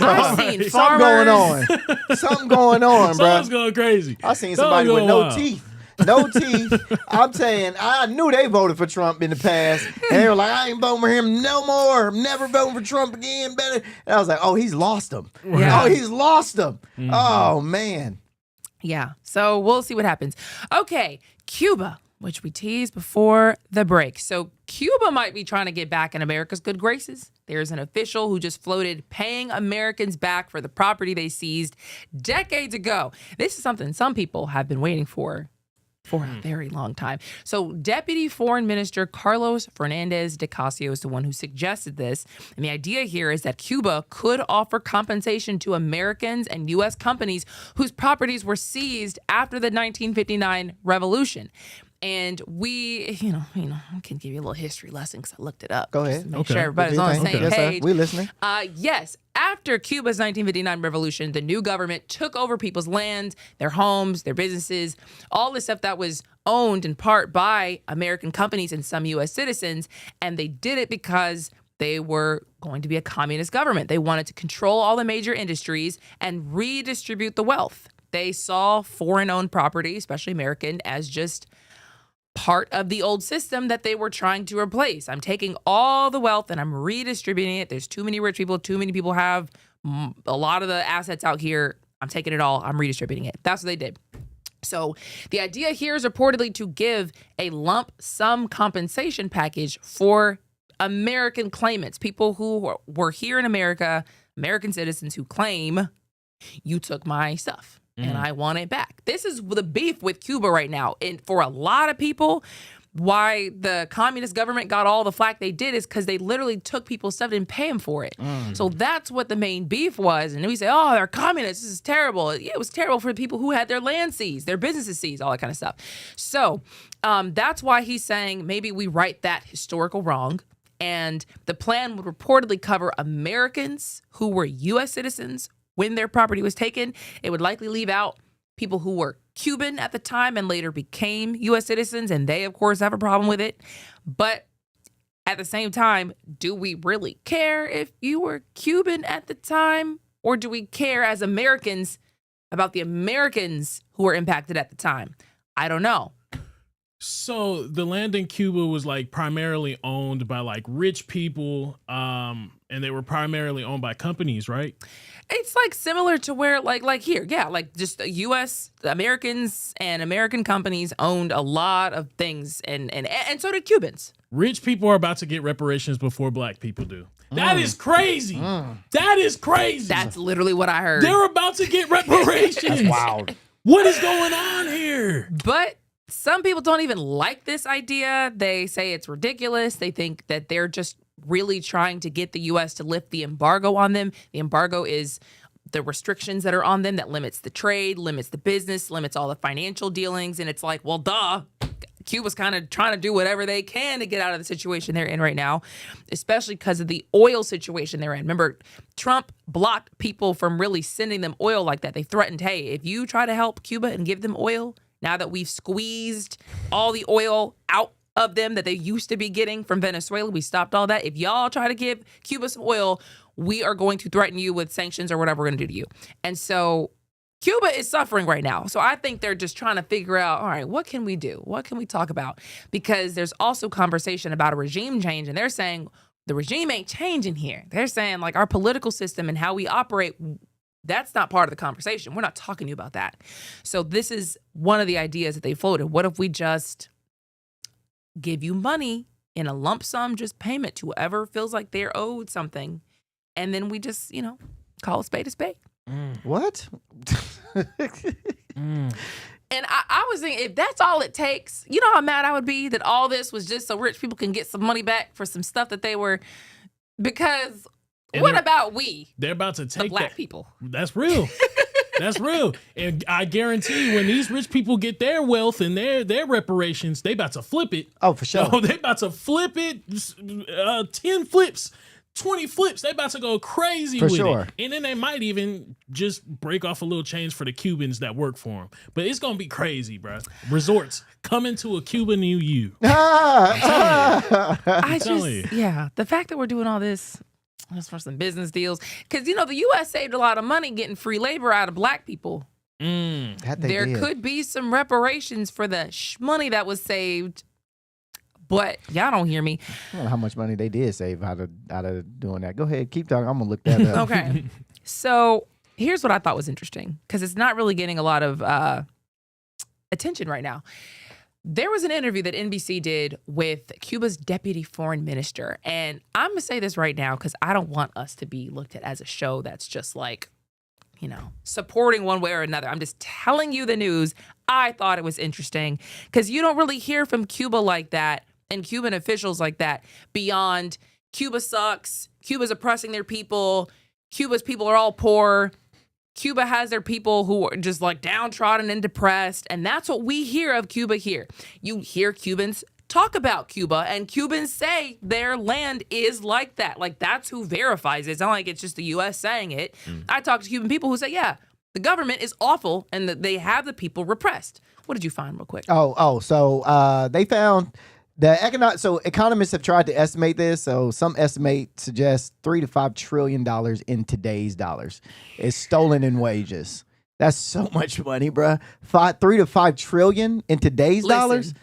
I've seen something going on. Something going on, bro. Someone's going crazy. I seen somebody with no teeth. No teeth. I'm saying, I knew they voted for Trump in the past. And they were like, I ain't voting for him no more. I'm never voting for Trump again. Better. And I was like, oh, he's lost them. Yeah. Oh, he's lost them. Oh, man. Yeah. So we'll see what happens. Okay. Cuba, which we teased before the break. So Cuba might be trying to get back in America's good graces. There's an official who just floated paying Americans back for the property they seized decades ago. This is something some people have been waiting for a very long time. So Deputy Foreign Minister Carlos Fernandez de Casio is the one who suggested this. And the idea here is that Cuba could offer compensation to Americans and U.S. companies whose properties were seized after the 1959 revolution. And we, I can give you a little history lesson because I looked it up. Go ahead. Make sure everybody's on the same page. We're listening. Yes. After Cuba's 1959 revolution, the new government took over people's land, their homes, their businesses, all the stuff that was owned in part by American companies and some U.S. citizens. And they did it because they were going to be a communist government. They wanted to control all the major industries and redistribute the wealth. They saw foreign-owned property, especially American, as just part of the old system that they were trying to replace. I'm taking all the wealth and I'm redistributing it. There's too many rich people. Too many people have a lot of the assets out here. I'm taking it all. I'm redistributing it. That's what they did. So the idea here is reportedly to give a lump sum compensation package for American claimants, people who were here in America, American citizens who claim you took my stuff. And I want it back. This is the beef with Cuba right now. And for a lot of people, why the communist government got all the flack they did is because they literally took people's stuff and didn't pay them for it. So that's what the main beef was. And then we say, oh, they're communists. This is terrible. Yeah, it was terrible for the people who had their land seized, their businesses seized, all that kind of stuff. So that's why he's saying maybe we right that historical wrong. And the plan would reportedly cover Americans who were U.S. citizens when their property was taken. It would likely leave out people who were Cuban at the time and later became U.S. citizens, and they, of course, have a problem with it. But at the same time, do we really care if you were Cuban at the time? Or do we care as Americans about the Americans who were impacted at the time? I don't know. So the land in Cuba was like primarily owned by like rich people, and they were primarily owned by companies, right? It's like similar to where like here, yeah, like just U.S. Americans and American companies owned a lot of things, and so did Cubans. Rich people are about to get reparations before black people do. That is crazy. That is crazy. That's literally what I heard. They're about to get reparations. That's wild. What is going on here? But some people don't even like this idea. They say it's ridiculous. They think that they're just really trying to get the U.S. to lift the embargo on them. The embargo is the restrictions that are on them that limits the trade, limits the business, limits all the financial dealings. And it's like, well, duh. Cuba's kind of trying to do whatever they can to get out of the situation they're in right now, especially because of the oil situation they're in. Remember, Trump blocked people from really sending them oil like that. They threatened, hey, if you try to help Cuba and give them oil, now that we've squeezed all the oil out of them that they used to be getting from Venezuela, we stopped all that. If y'all try to give Cuba some oil, we are going to threaten you with sanctions or whatever we're going to do to you. And so Cuba is suffering right now. So I think they're just trying to figure out, all right, what can we do? What can we talk about? Because there's also conversation about a regime change, and they're saying the regime ain't changing here. They're saying like our political system and how we operate, that's not part of the conversation. We're not talking to you about that. So this is one of the ideas that they floated. What if we just give you money in a lump sum, just payment to whoever feels like they're owed something, and then we just, call a spade a spade? What? And I was thinking, if that's all it takes, you know how mad I would be that all this was just so rich people can get some money back for some stuff that they were. Because what about we? They're about to take the black people. That's real. That's real. And I guarantee when these rich people get their wealth and their reparations, they about to flip it. Oh, for sure. Oh, they about to flip it 10 flips, 20 flips. They about to go crazy for with sure. it. And then they might even just break off a little change for the Cubans that work for them. But it's going to be crazy, bro. Resorts coming to a Cuba near you. I just, yeah, the fact that we're doing all this just for some business deals. Because, you know, the U.S. saved a lot of money getting free labor out of black people. There could be some reparations for the money that was saved. But y'all don't hear me. I don't know how much money they did save out of doing that. Go ahead, keep talking. I'm gonna look that up. Okay. So here's what I thought was interesting, because it's not really getting a lot of attention right now. There was an interview that NBC did with Cuba's deputy foreign minister. And I'm gonna say this right now because I don't want us to be looked at as a show that's just like, you know, supporting one way or another. I'm just telling you the news. I thought it was interesting because you don't really hear from Cuba like that and Cuban officials like that beyond Cuba sucks, Cuba's oppressing their people, Cuba's people are all poor, Cuba has their people who are just like downtrodden and depressed, and that's what we hear of Cuba here. You hear Cubans talk about Cuba, and Cubans say their land is like that. Like, that's who verifies it. It's not like it's just the U.S. saying it. I talk to Cuban people who say, yeah, the government is awful and that they have the people repressed. What did you find real quick? So they found so economists have tried to estimate this. So some estimate suggests $3 to $5 trillion in today's dollars is stolen in wages. That's so much money, bruh. $3 to $5 trillion in today's dollars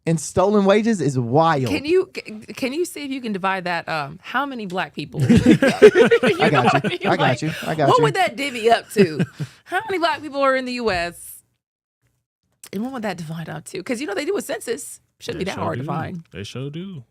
in stolen wages is wild. Can you see if you can divide that? How many black people? I got you. What would that divvy up to? How many black people are in the U.S.? And what would that divide up to? Because, you know, they do a census. Shouldn't be that hard to find. They sure do.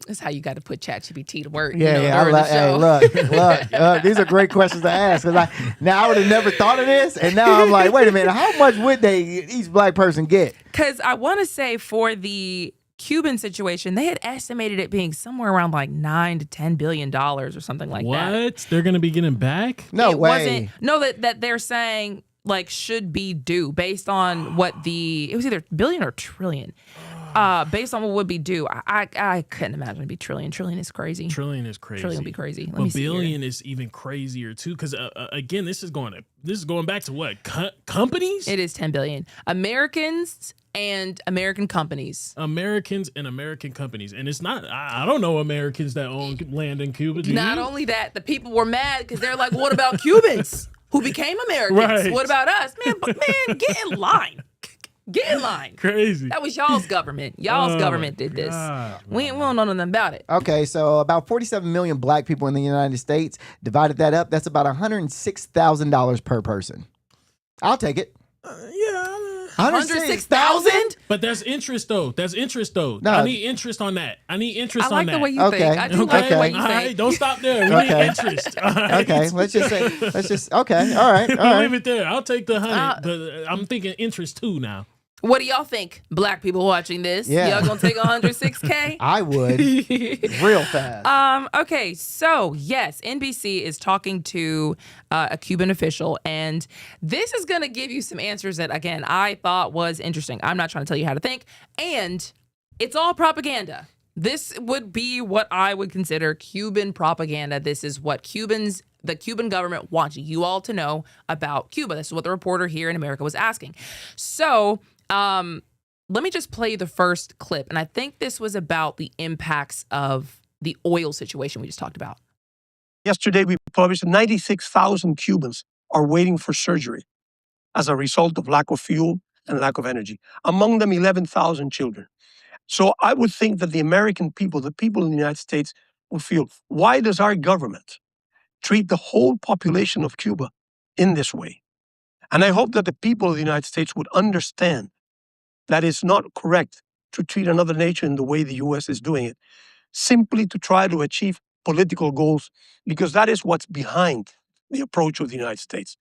That's how you got to put ChatGPT to work. Yeah, during the show. Hey, look, these are great questions to ask. Cause I would have never thought of this, and now I'm like, wait a minute, how much would each black person get? Because I want to say for the Cuban situation, they had estimated it being somewhere around like $9 to $10 billion or something like that. What? They're gonna be getting back? No way. That they're saying like should be due based on what it was either billion or trillion. Based on what would be due, I couldn't imagine it'd be trillion. Trillion is crazy. Trillion is crazy. Trillion would be crazy. Let but me see billion here. is even crazier too, because again, this is going back to what companies? It is 10 billion. Americans and American companies. Americans and American companies, and it's not. I don't know Americans that own land in Cuba. Do Not you? only that, the people were mad because they're like, "What about Cubans who became Americans? Right. What about us, man? Get in line." Get in line. Crazy. That was y'all's government. Y'all's government did this. We don't know nothing about it. Okay, so about 47 million black people in the United States. Divided that up, that's about $106,000 per person. I'll take it. Yeah. 106,000? But that's interest though. No. I need interest on that. I like the way you think. I do like the way you think. All right, don't stop there. We need interest. All right. Okay, okay, all right. Leave it there. I'll take the 100. I'm thinking interest too now. What do y'all think, black people watching this? Yeah. Y'all gonna take 106K? I would. Real fast. Okay, so yes, NBC is talking to a Cuban official, and this is gonna give you some answers that, again, I thought was interesting. I'm not trying to tell you how to think, and it's all propaganda. This would be what I would consider Cuban propaganda. This is what the Cuban government wants you all to know about Cuba. This is what the reporter here in America was asking. So, let me just play the first clip. And I think this was about the impacts of the oil situation we just talked about. Yesterday, we published 96,000 Cubans are waiting for surgery as a result of lack of fuel and lack of energy. Among them, 11,000 children. So I would think that the American people, the people in the United States, would feel, why does our government treat the whole population of Cuba in this way? And I hope that the people of the United States would understand that it's not correct to treat another nation the way the U.S. is doing it, simply to try to achieve political goals, because that is what's behind the approach of the United States.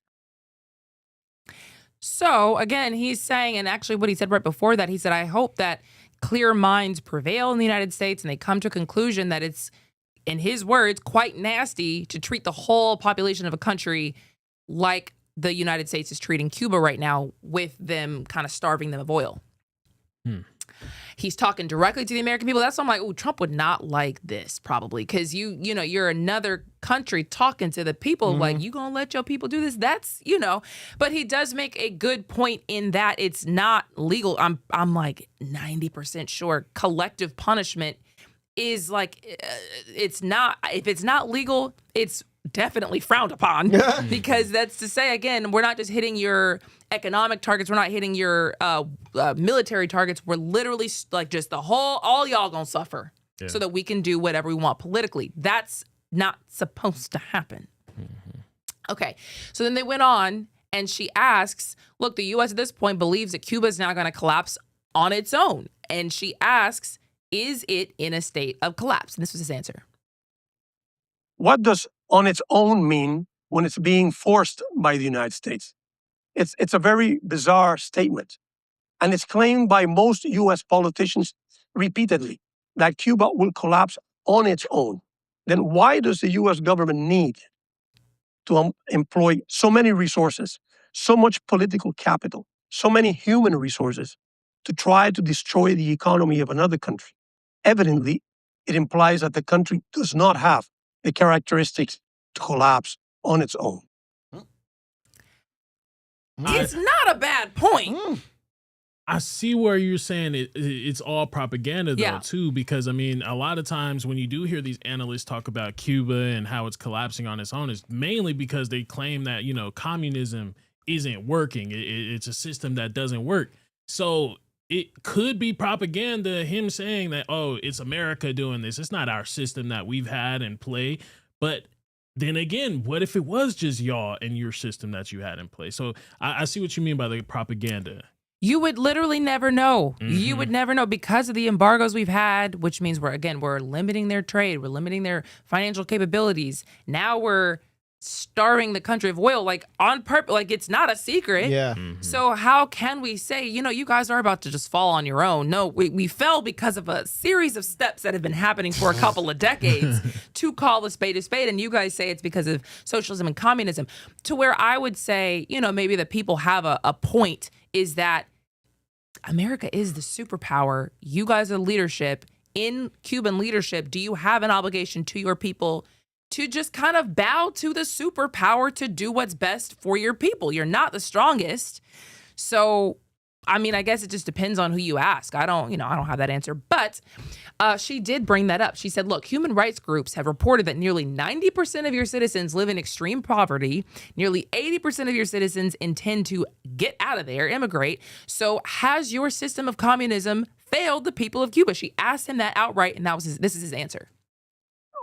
So again, he's saying, and actually what he said right before that, he said, I hope that clear minds prevail in the United States and they come to a conclusion that it's, in his words, quite nasty to treat the whole population of a country like the United States is treating Cuba right now, with them kind of starving them of oil. He's talking directly to the American people. That's why I'm like, oh, Trump would not like this probably, because you're another country talking to the people like, you gonna let your people do this? That's, but he does make a good point in that it's not legal. I'm like 90% sure collective punishment is like, it's not, if it's not legal, it's definitely frowned upon because that's to say, again, we're not just hitting your economic targets. We're not hitting your military targets. We're literally like just all y'all gonna suffer so that we can do whatever we want politically. That's not supposed to happen. Okay. So then they went on and she asks, look, the U.S. at this point believes that Cuba is now going to collapse on its own. And she asks, is it in a state of collapse? And this was his answer. What does on its own mean when it's being forced by the United States? It's a very bizarre statement. And it's claimed by most U.S. politicians repeatedly that Cuba will collapse on its own. Then why does the U.S. government need to employ so many resources, so much political capital, so many human resources to try to destroy the economy of another country? Evidently, it implies that the country does not have the characteristics to collapse on its own. It's not a bad point. I see where you're saying it's all propaganda, though, too, because, I mean, a lot of times when you do hear these analysts talk about Cuba and how it's collapsing on its own, it's mainly because they claim that, communism isn't working. It's a system that doesn't work. So it could be propaganda, him saying that, oh, it's America doing this. It's not our system that we've had in play. But then again, what if it was just y'all and your system that you had in place? So I see what you mean by the propaganda. You would literally never know. You would never know because of the embargoes we've had, which means we're limiting their trade. We're limiting their financial capabilities. Now we're starving the country of oil, like on purpose. Like, it's not a secret. Yeah. So how can we say, you guys are about to just fall on your own? No, we fell because of a series of steps that have been happening for a couple of decades to call a spade. And you guys say it's because of socialism and communism, to where I would say, maybe the people have a point, is that America is the superpower. You guys are leadership. In Cuban leadership, do you have an obligation to your people to just kind of bow to the superpower to do what's best for your people? You're not the strongest. So, I mean, I guess it just depends on who you ask. I don't have that answer. But she did bring that up. She said, look, human rights groups have reported that nearly 90% of your citizens live in extreme poverty. Nearly 80% of your citizens intend to get out of there, immigrate. So has your system of communism failed the people of Cuba? She asked him that outright, and this is his answer.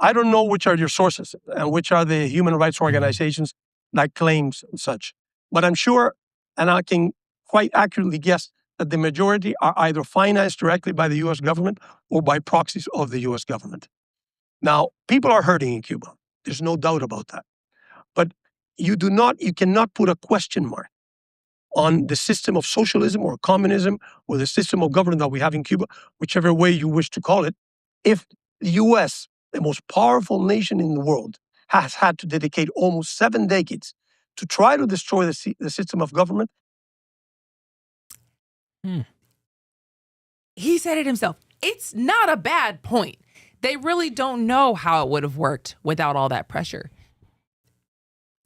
I don't know which are your sources and which are the human rights organizations that claims such. But I'm sure, and I can quite accurately guess, that the majority are either financed directly by the U.S. government or by proxies of the U.S. government. Now, people are hurting in Cuba. There's no doubt about that. But you cannot put a question mark on the system of socialism or communism or the system of government that we have in Cuba, whichever way you wish to call it, if the U.S., the most powerful nation in the world, has had to dedicate almost 7 decades to try to destroy the system of government. He said it himself. It's not a bad point. They really don't know how it would have worked without all that pressure.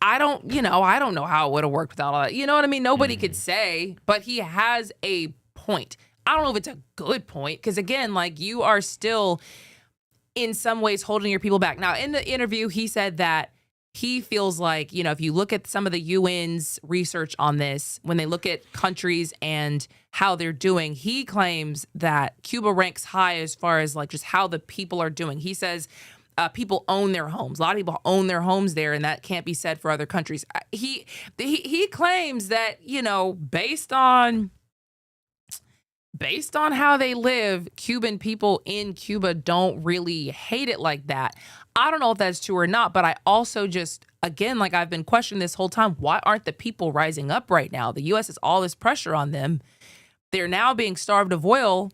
I don't know how it would have worked without all that. You know what I mean? Nobody could say, but he has a point. I don't know if it's a good point, because again, like, you are still in some ways holding your people back. Now, in the interview, he said that he feels like, if you look at some of the UN's research on this, when they look at countries and how they're doing, he claims that Cuba ranks high as far as like just how the people are doing. He says people own their homes. A lot of people own their homes there, and that can't be said for other countries. He claims that, based on how they live, Cuban people in Cuba don't really hate it like that. I don't know if that's true or not, but I also just, again, like I've been questioning this whole time, why aren't the people rising up right now? The U.S. has all this pressure on them. They're now being starved of oil.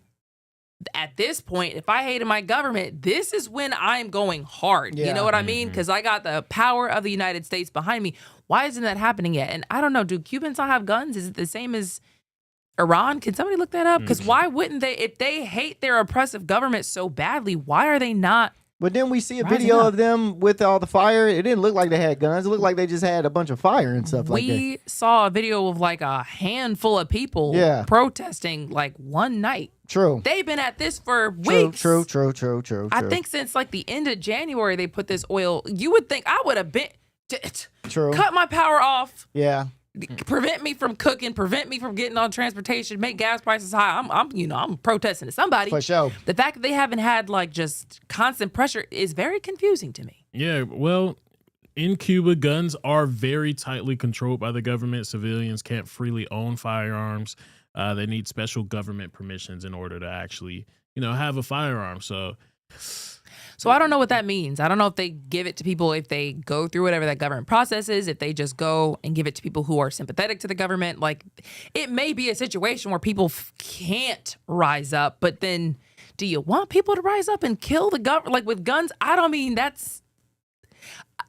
At this point, if I hated my government, this is when I'm going hard. Yeah. You know what I mean? Because I got the power of the United States behind me. Why isn't that happening yet? And I don't know, do Cubans not have guns? Is it the same as Iran? Can somebody look that up? Because why wouldn't they, if they hate their oppressive government so badly, why are they not? But then we see a rising video up? of them with all the fire. It didn't look like they had guns. It looked like they just had a bunch of fire and stuff like that. We saw a video of like a handful of people protesting like one night. True. They've been at this for weeks. True. I think since like the end of January, they put this oil. You would think I would have been cut my power off. Yeah. Prevent me from cooking, prevent me from getting on transportation, make gas prices high. I'm protesting to somebody. For sure. The fact that they haven't had like just constant pressure is very confusing to me. Yeah, well, in Cuba, guns are very tightly controlled by the government. Civilians can't freely own firearms. They need special government permissions in order to actually, have a firearm. So I don't know what that means. I don't know if they give it to people, if they go through whatever that government process is, if they just go and give it to people who are sympathetic to the government. Like, it may be a situation where people can't rise up, but then do you want people to rise up and kill the government? Like with guns, I don't mean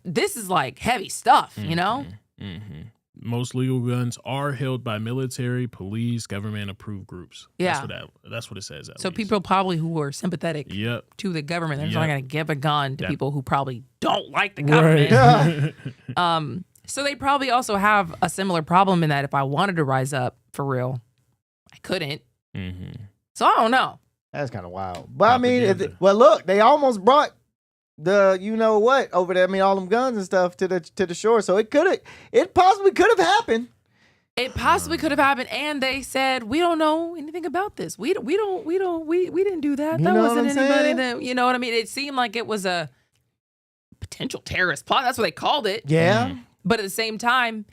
this is like heavy stuff, you know? Most legal guns are held by military, police, government-approved groups. Yeah. That's what it says. So people probably who are sympathetic to the government, they're just not going to give a gun to people who probably don't like the government. Right. So they probably also have a similar problem in that if I wanted to rise up for real, I couldn't. So I don't know. That's kind of wild. But I mean, look, they almost brought the what over there. I mean, all them guns and stuff to the shore. So it possibly could have happened. It possibly could have happened, and they said we don't know anything about this. We didn't do that. That wasn't anybody that, you know what I mean. It seemed like it was a potential terrorist plot. That's what they called it. Yeah. But at the same time,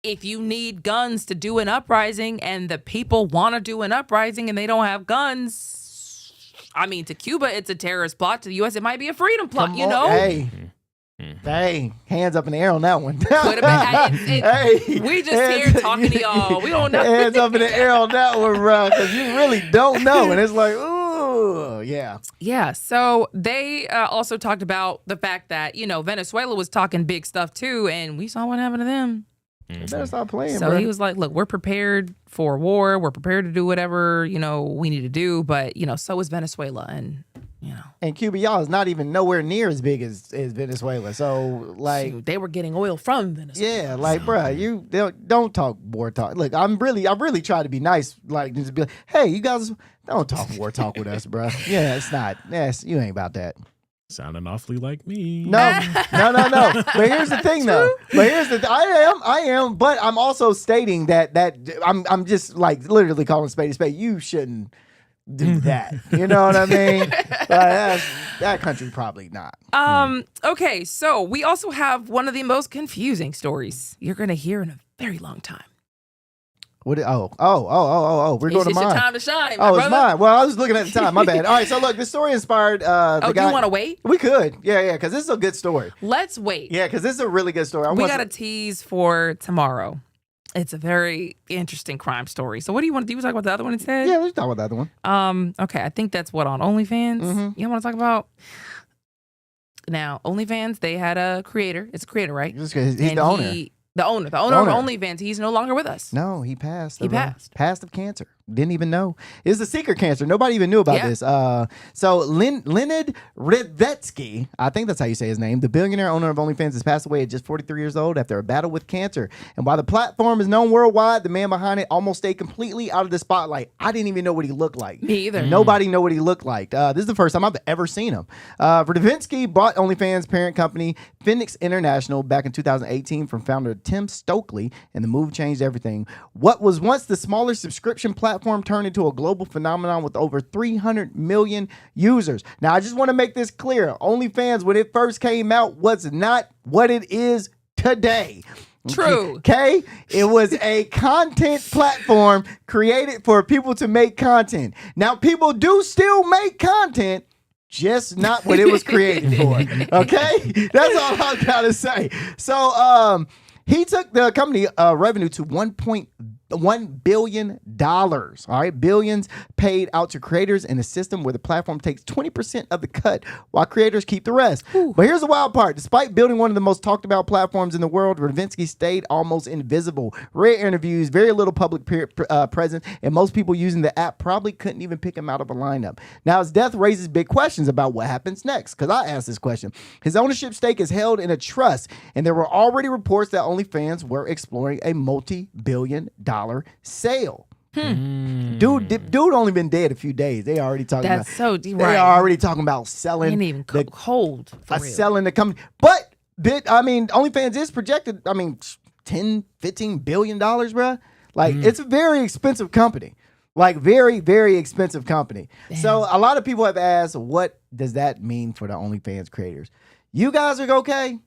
if you need guns to do an uprising, and the people want to do an uprising, and they don't have guns. I mean, to Cuba, it's a terrorist plot. To the U.S., it might be a freedom plot, you know? Hey, hands up in the air on that one. Could have been. We just here talking to y'all. We don't know. Hands up in the air on that one, bro, because you really don't know. And it's like, ooh, yeah. Yeah, so they also talked about the fact that, Venezuela was talking big stuff too, and we saw what happened to them. You better stop playing, So bro. he was like, look, we're prepared for war. We're prepared to do whatever, we need to do. But, so is Venezuela. And, And Cuba, y'all, is not even nowhere near as big as Venezuela. So, like. Shoot, they were getting oil from Venezuela. Yeah, like, bro, you don't talk war talk. Look, I really try to be nice. Like, just be like, hey, you guys don't talk war talk with us, bro. Yeah, it's not. Yes, you ain't about that. Sounding awfully like me. No. But here's the thing, though. I am. But I'm also stating that I'm just like literally calling spade a spade. You shouldn't do that. You know what I mean? That country probably not. Okay, so we also have one of the most confusing stories you're gonna hear in a very long time. What? We're going to mine. It's your time to shine, my brother. brother. It's mine. Well, I was looking at the time. My bad. All right, so look, this story inspired the guy. You want to wait? We could. Yeah, because this is a good story. Let's wait. Yeah, because this is a really good story. We got a tease for tomorrow. It's a very interesting crime story. So what do you want to do? You want to talk about the other one instead? Yeah, let's talk about the other one. Okay, I think that's what, on OnlyFans? You want to talk about? Now, OnlyFans, they had a creator. It's a creator, right? He's the owner. The owner of OnlyFans, he's no longer with us. No, he passed. He passed. Passed of cancer. Didn't even know. It's a secret cancer. Nobody even knew about this. So Leonid Revetsky, I think that's how you say his name, the billionaire owner of OnlyFans, has passed away at just 43 years old after a battle with cancer. And while the platform is known worldwide, the man behind it almost stayed completely out of the spotlight. I didn't even know what he looked like. Me either. Nobody know what he looked like. This is the first time I've ever seen him. Revetsky bought OnlyFans' parent company, Phoenix International, back in 2018 from founder Tim Stokely, and the move changed everything. What was once the smaller subscription platform turned into a global phenomenon with over 300 million users. Now, I just want to make this clear. OnlyFans, when it first came out, was not what it is today. True. Okay? It was a content platform created for people to make content. Now, people do still make content, just not what it was created for. Okay, that's all I'm trying to say. So, he took the company revenue to $1.1 billion. All right, billions paid out to creators in a system where the platform takes 20% of the cut while creators keep the rest. Ooh. But here's the wild part. Despite building one of the most talked about platforms in the world, Ravinsky stayed almost invisible. Rare interviews, very little public presence, and most people using the app probably couldn't even pick him out of a lineup. Now, his death raises big questions about what happens next, because I asked this question. His ownership stake is held in a trust, and there were already reports that OnlyFans were exploring a multi-billion-dollar sale. Dude only been dead a few days. They already talking That's about so they right. are already talking about selling. Ain't even cold. Selling the company. But OnlyFans is projected, 10, $15 billion, bruh. Like it's a very expensive company. Like very, very expensive company. Damn. So a lot of people have asked, what does that mean for the OnlyFans creators? You guys are okay.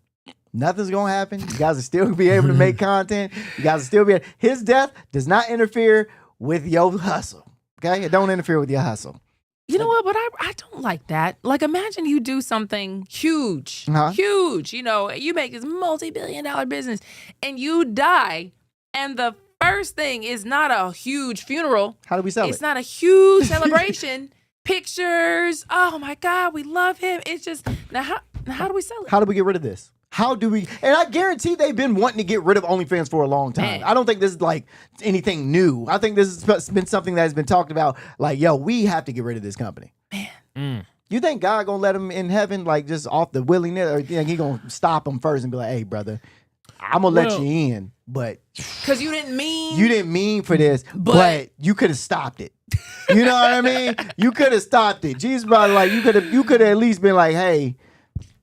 Nothing's gonna happen. You guys will still be able to make content. You guys will still be. His death does not interfere with your hustle. Okay, it don't interfere with your hustle. You know what? But I don't like that. Like, imagine you do something huge, huge. You know, you make this multi-billion-dollar business, and you die, and the first thing is not a huge funeral. How do we sell it? It's not a huge celebration. Pictures. Oh my God, we love him. It's just now. How do we sell it? How do we get rid of this? How do we? And I guarantee they've been wanting to get rid of OnlyFans for a long time. Man. I don't think this is like anything new. I think this has been something that has been talked about. Like, yo, we have to get rid of this company. Man. You think God gonna let him in heaven, like just off the willingness, or you think he gonna stop him first and be like, hey, brother, I'm gonna let you in, but because you didn't mean for this, but you could have stopped it. You know what I mean? You could have stopped it. Jesus probably like you could have at least been like, hey.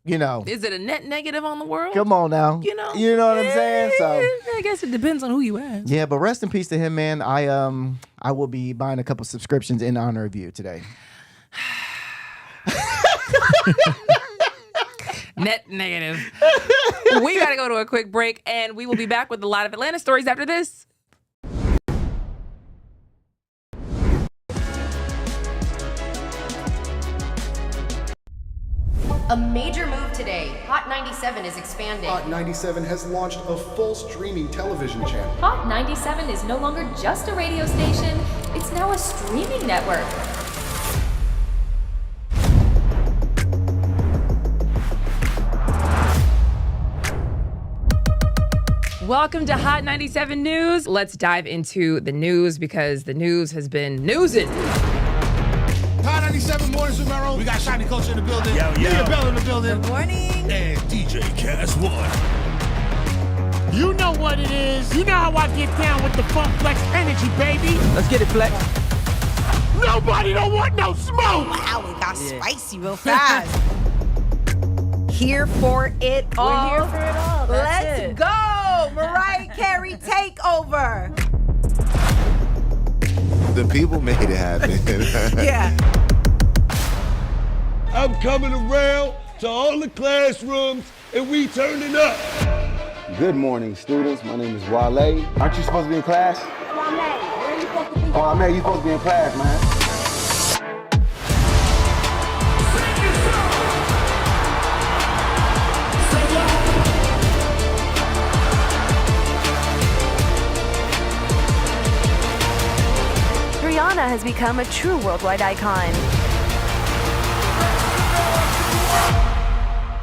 You know, is it a net negative on the world? Come on now. You know what I'm saying? So I guess it depends on who you ask. Yeah, but rest in peace to him, man. I will be buying a couple subscriptions in honor of you today. Net negative. We got to go to a quick break, and we will be back with a lot of Atlanta stories after this. A major move today. Hot 97 is expanding. Hot 97 has launched a full streaming television channel. Hot 97 is no longer just a radio station, it's now a streaming network. Welcome to Hot 97 News. Let's dive into the news because the news has been newsing. Hot 97 mornings with Merrill. We got Shiny Culture in the building. Yo. Bell in the building. Good morning. And DJ Cass One. You know what it is. You know how I get down with the Funk Flex energy, baby. Let's get it, Flex. Nobody don't want no smoke. Wow, it got spicy real fast. Here for it all. We're here for it all. Let's go. Mariah Carey takeover. The people made it happen. Yeah. I'm coming around to all the classrooms and we turning up. Good morning, students. My name is Wale. Aren't you supposed to be in class? Wale, where are you supposed to be? Oh, man, you supposed to be in class, man. Rihanna has become a true worldwide icon.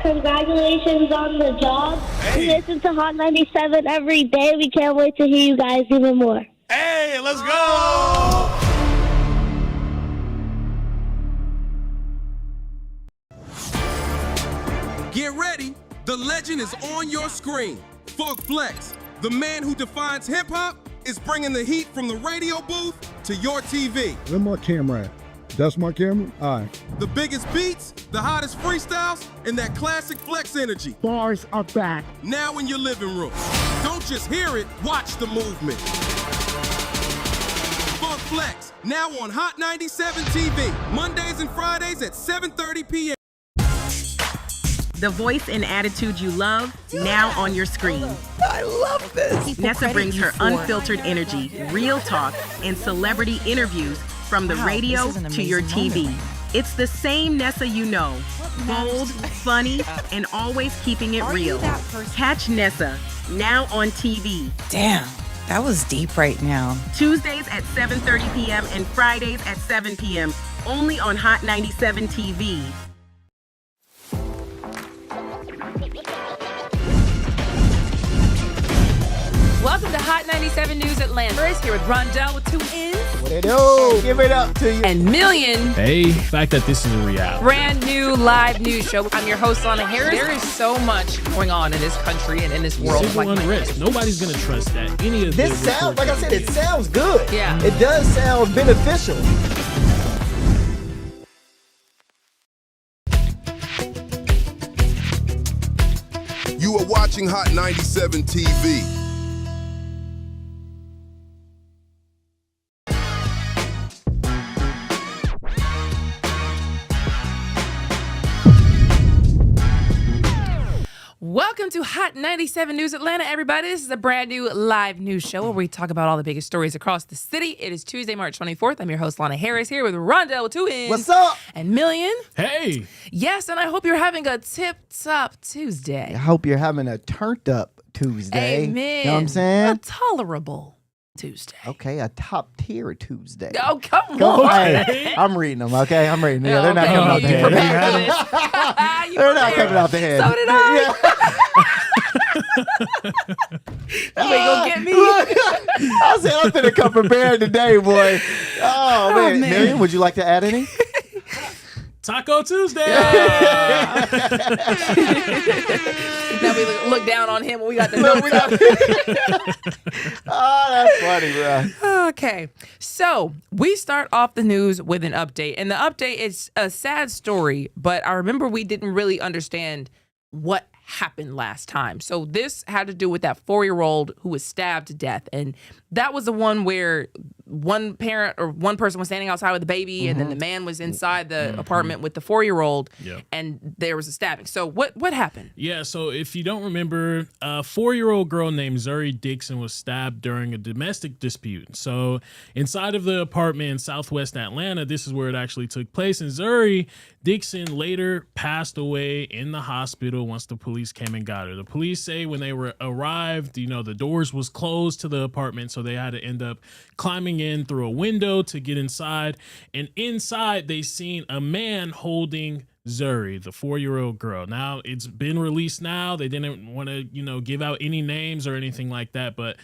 Congratulations on the job. We listen to Hot 97 every day. We can't wait to hear you guys even more. Hey, let's go! Get ready. The legend is on your screen. Funk Flex, the man who defines hip-hop, is bringing the heat from the radio booth to your TV. Where my camera at? That's my camera? All right. The biggest beats, the hottest freestyles, and that classic Flex energy. Bars are back. Now in your living room. Don't just hear it, watch the movement. Funk Flex, now on Hot 97 TV, Mondays and Fridays at 7:30 p.m. The voice and attitude you love, now on your screen. I love this. Nessa brings her unfiltered energy, real talk, and celebrity interviews from the radio to your TV. It's the same Nessa you know. Bold, funny, and always keeping it real. Catch Nessa, now on TV. Damn, that was deep right now. Tuesdays at 7:30 p.m. and Fridays at 7 p.m. Only on Hot 97 TV. Welcome to Hot 97 News Atlanta. We're here with Rondell with 2 N's. What it do? Give it up to you. And Million. Hey, the fact that this is a reality. Brand new live news show. I'm your host, Lana Harris. There is so much going on in this country and in this world. Civil unrest. Nobody's going to trust that. Any of this sounds, like I said, it sounds good. Yeah. It does sound beneficial. You are watching Hot 97 TV. Welcome to Hot 97 News Atlanta, everybody. This is a brand new live news show where we talk about all the biggest stories across the city. It is Tuesday, March 24th. I'm your host, Lana Harris, here with Rondell with 2 N's. What's up? And Million. Hey. Yes, and I hope you're having a tip-top Tuesday. I hope you're having a turned-up Tuesday. Amen. You know what I'm saying? A tolerable Tuesday. Okay, a top-tier Tuesday. Oh, come on. Hey, I'm reading them, okay? I'm reading them. Yeah, they're not coming off the head. They're not coming off the head. So did I. You ain't gonna get me. I said I'm gonna come prepared today, boy. Oh, man. Million, would you like to add any? Taco Tuesday. Now we look down on him when we got the notes up. Oh, that's funny, bro. Okay, so we start off the news with an update, and the update is a sad story, but I remember we didn't really understand what happened last time. So this had to do with that 4-year-old who was stabbed to death, and that was the one where one parent or one person was standing outside with the baby, and then the man was inside the apartment with the 4-year-old, and there was a stabbing. So what happened? Yeah, so if you don't remember, a 4-year-old girl named Zuri Dixon was stabbed during a domestic dispute. So inside of the apartment in Southwest Atlanta, this is where it actually took place. And Zuri Dixon later passed away in the hospital once the police came and got her. The police say when they arrived, the doors was closed to the apartment, so they had to end up climbing in through a window to get inside. And inside, they seen a man holding Zuri, the 4-year-old girl. Now, it's been released now. They didn't want to, give out any names or anything like that, but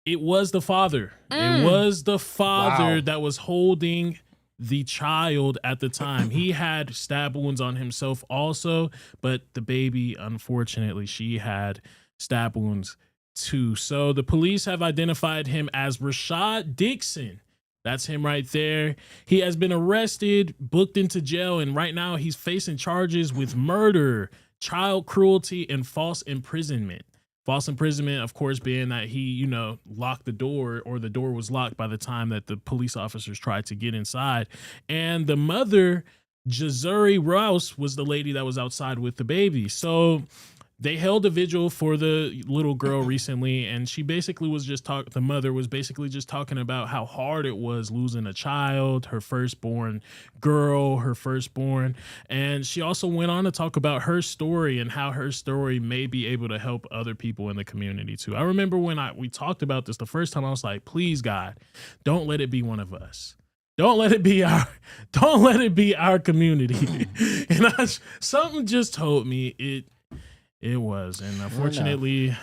it was the father. It was the father that was holding the child at the time. He had stab wounds on himself also, but the baby, unfortunately, she had stab wounds too. So the police have identified him as Rashad Dixon. That's him right there. He has been arrested, booked into jail, and right now he's facing charges with murder, child cruelty, and false imprisonment. False imprisonment, of course, being that he, locked the door, or the door was locked by the time that the police officers tried to get inside. And the mother, Jazuri Rouse, was the lady that was outside with the baby. So they held a vigil for the little girl recently, and she basically was the mother was basically just talking about how hard it was losing a child, her firstborn girl, and she also went on to talk about her story and how her story may be able to help other people in the community too. I remember when we talked about this the first time, I was like, please God, don't let it be one of us. Don't let it be our community. And something just told me it was, and unfortunately,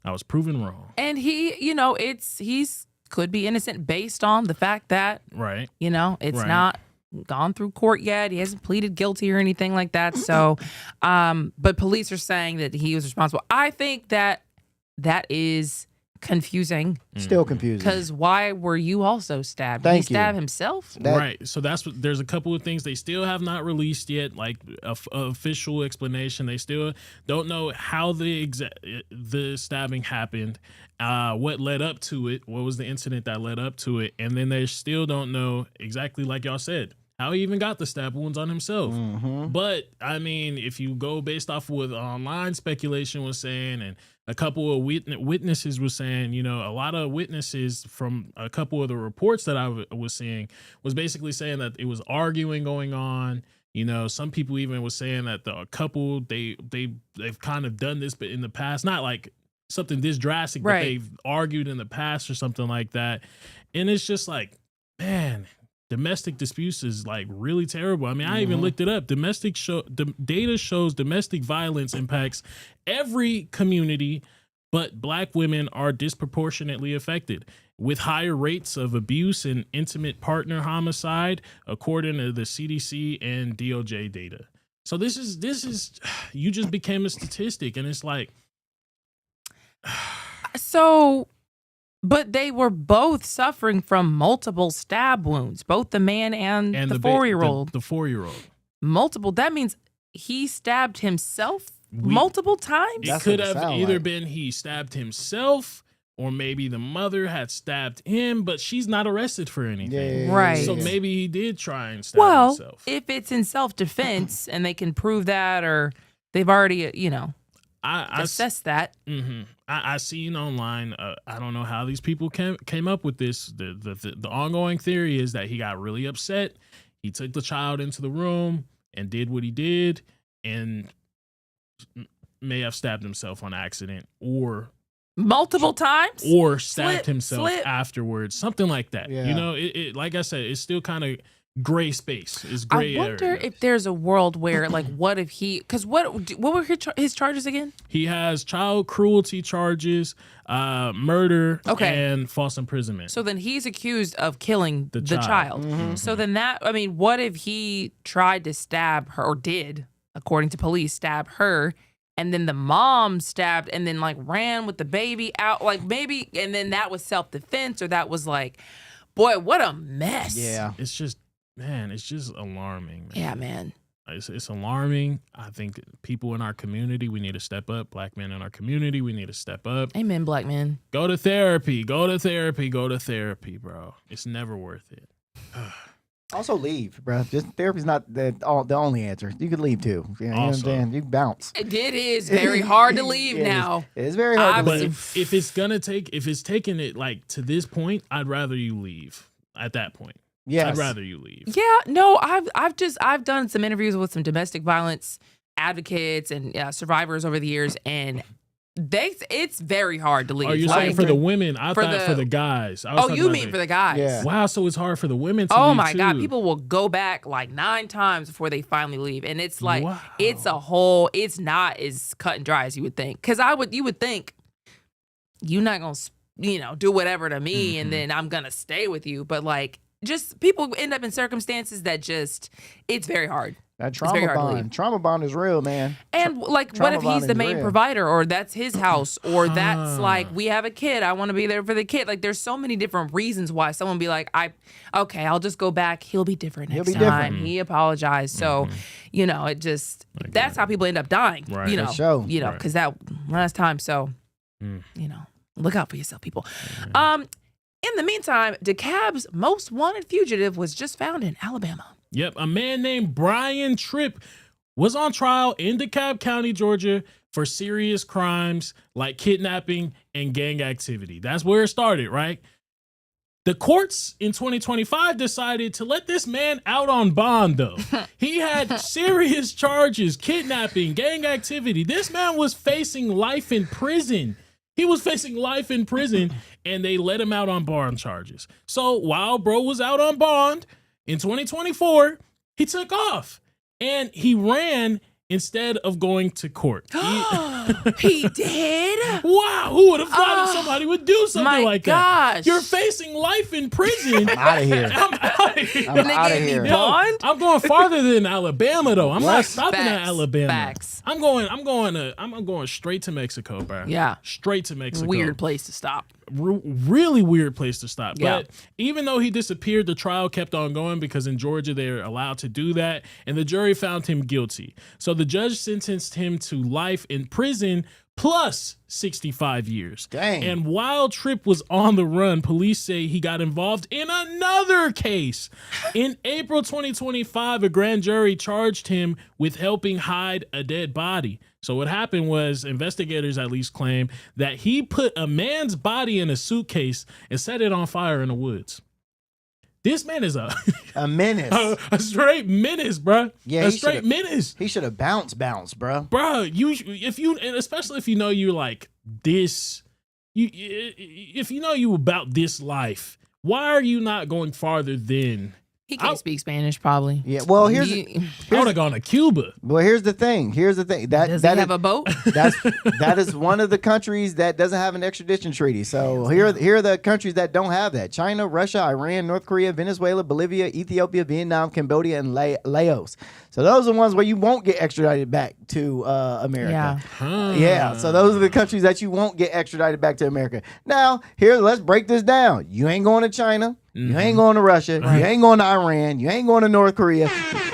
I was proven wrong. And he's could be innocent based on the fact that it's not gone through court yet. He hasn't pleaded guilty or anything like that. So, but police are saying that he was responsible. I think that is confusing. Still confusing. Because why were you also stabbed? Did he stab himself? Right. So there's a couple of things they still have not released yet, like a official explanation. They still don't know how the stabbing happened, what led up to it, what was the incident that led up to it, and then they still don't know exactly, like y'all said, how he even got the stab wounds on himself. But I mean, if you go based off what online speculation was saying, and a couple of witnesses were saying, you know, a lot of witnesses from a couple of the reports that I was seeing was basically saying that it was arguing going on. You know, some people even was saying that the couple they've kind of done this, but in the past, not like something this drastic, but they've argued in the past or something like that. And it's just like, man, domestic disputes is like really terrible. I mean, I even looked it up. Data shows domestic violence impacts every community, but Black women are disproportionately affected, with higher rates of abuse and intimate partner homicide, according to the CDC and DOJ data. So this is you just became a statistic, and it's like, so, but they were both suffering from multiple stab wounds, both the man and the 4-year-old. The 4-year-old. Multiple. That means he stabbed himself multiple times? It could have either been he stabbed himself, or maybe the mother had stabbed him, but she's not arrested for anything. Right. So maybe he did try and stab himself. If it's in self-defense and they can prove that, or they've already, you know, assessed that. I seen online, I don't know how these people came up with this. The ongoing theory is that he got really upset. He took the child into the room and did what he did, and may have stabbed himself on accident, or multiple times, or stabbed himself afterwards, something like that. You know, it like I said, it's still kind of gray space. It's gray area. I wonder if there's a world where, like, what if he? Because what were his charges again? He has child cruelty charges, murder, and false imprisonment. So then he's accused of killing the child. So then what if he tried to stab her, or did, according to police, stab her? And then the mom stabbed and then like ran with the baby out, like maybe, and then that was self-defense, or that was like, boy, what a mess. Yeah. It's just, man, it's just alarming. Man. Yeah, man. It's alarming. I think people in our community, we need to step up. Black men in our community, we need to step up. Amen, black men. Go to therapy, bro. It's never worth it. Also leave, bro. Just therapy's not the only answer. You could leave too. You know what I'm saying? You can bounce. It is very hard to leave now. It's very hard to leave. But if it's taking it like to this point, I'd rather you leave at that point. Yes. I'd rather you leave. Yeah, no, I've done some interviews with some domestic violence advocates and survivors over the years, and it's very hard to leave. Oh, you're saying for the women? I thought for the guys. You mean for the guys? Yeah. Wow, so it's hard for the women to leave. Oh my too. God, people will go back like 9 times before they finally leave, and it's like it's it's not as cut and dry as you would think. Because you would think you're not gonna do whatever to me, and then I'm gonna stay with you, but like just people end up in circumstances that it's very hard. That trauma bond is real, man. And like, what if he's the main provider, or that's his house, or that's like, we have a kid, I want to be there for the kid. Like, there's so many different reasons why someone be like, I'll just go back. He'll be different next time. He apologized. So, it just, that's how people end up dying, right. Because that last time. So, look out for yourself, people. In the meantime, DeKalb's most wanted fugitive was just found in Alabama. Yep, a man named Brian Tripp was on trial in DeKalb County, Georgia, for serious crimes like kidnapping and gang activity. That's where it started, right? The courts in 2025 decided to let this man out on bond, though. He had serious charges, kidnapping, gang activity. This man was facing life in prison. And they let him out on bond charges. So while bro was out on bond, in 2024, he took off and he ran instead of going to court. He did? Wow, who would have thought that somebody would do something like that? Gosh. You're facing life in prison. I'm out of here. I'm out of here. I'm out of here. Bond? I'm going farther than Alabama, though. I'm not stopping at Facts. Alabama. Facts. I'm going straight to Mexico, bro. Yeah. Straight to Mexico. Weird place to stop. Really weird place to stop. Yeah. But even though he disappeared, the trial kept on going because in Georgia they're allowed to do that, and the jury found him guilty. So the judge sentenced him to life in prison plus 65 years. Dang. And while Tripp was on the run, police say he got involved in another case. In April 2025, a grand jury charged him with helping hide a dead body. So what happened was, investigators at least claim that he put a man's body in a suitcase and set it on fire in the woods. This man is a menace. a straight menace, bro. Yeah, a straight menace. He should have bounced, bro. Bro, and especially if you know you're like this, if you know you about this life, why are you not going farther than? He can't speak Spanish, probably. Yeah, well, I would have gone to Cuba. Well, here's the thing. Does he have a boat? That is one of the countries that doesn't have an extradition treaty. So here are the countries that don't have that: China, Russia, Iran, North Korea, Venezuela, Bolivia, Ethiopia, Vietnam, Cambodia, and Laos. So those are the ones where you won't get extradited back to America. Yeah. So those are the countries that you won't get extradited back to America. Now, let's break this down. You ain't going to China. You ain't going to Russia. You ain't going to Iran. You ain't going to North Korea.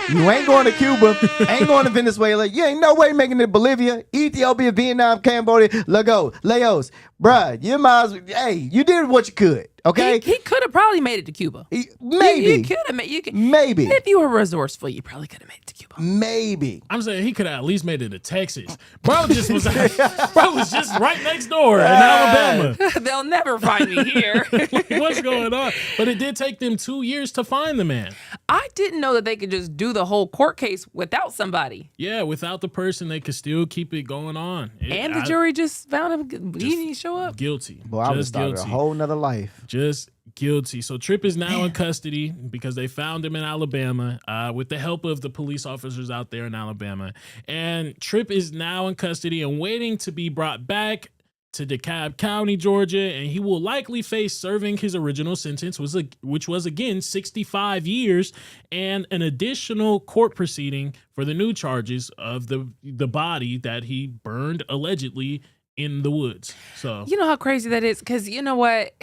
You ain't going to Cuba. Ain't going to Venezuela. You ain't no way making it to Bolivia, Ethiopia, Vietnam, Cambodia, Laos. Bruh, you might as well, hey, you did what you could. Okay, he could have probably made it to Cuba. Maybe you could have made. Maybe if you were resourceful, you probably could have made it to Cuba. Maybe. I'm saying he could have at least made it to Texas. Bro was just right next door in Alabama. They'll never find me here. What's going on? But it did take them 2 years to find the man. I didn't know that they could just do the whole court case without somebody. Yeah, without the person, they could still keep it going on. And the jury just found him. He didn't show up. Guilty. Boy, I was starting a whole nother life. Just guilty. So Tripp is now in custody because they found him in Alabama with the help of the police officers out there in Alabama. And Tripp is now in custody and waiting to be brought back to DeKalb County, Georgia, and he will likely face serving his original sentence, which was again 65 years, and an additional court proceeding for the new charges of the body that he burned allegedly in the woods. So you know how crazy that is? Because you know what?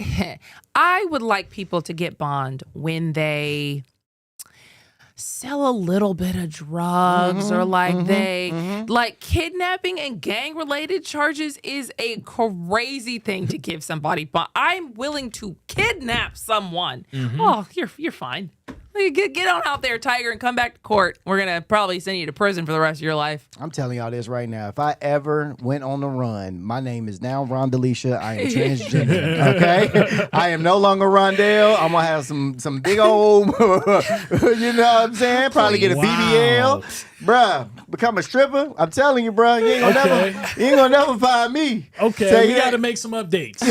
I would like people to get bond when they sell a little bit of drugs or like kidnapping and gang related charges is a crazy thing to give somebody bond. I'm willing to kidnap someone. Oh, you're fine. Get on out there, Tiger, and come back to court. We're going to probably send you to prison for the rest of your life. I'm telling y'all this right now. If I ever went on the run, my name is now Rondalisha. I am transgender, okay? I am no longer Rondell. I'm going to have some big old, you know what I'm saying? Probably get a BBL. Bruh, become a stripper. I'm telling you, bruh, you ain't gonna never find me. Okay, so we got to make some updates.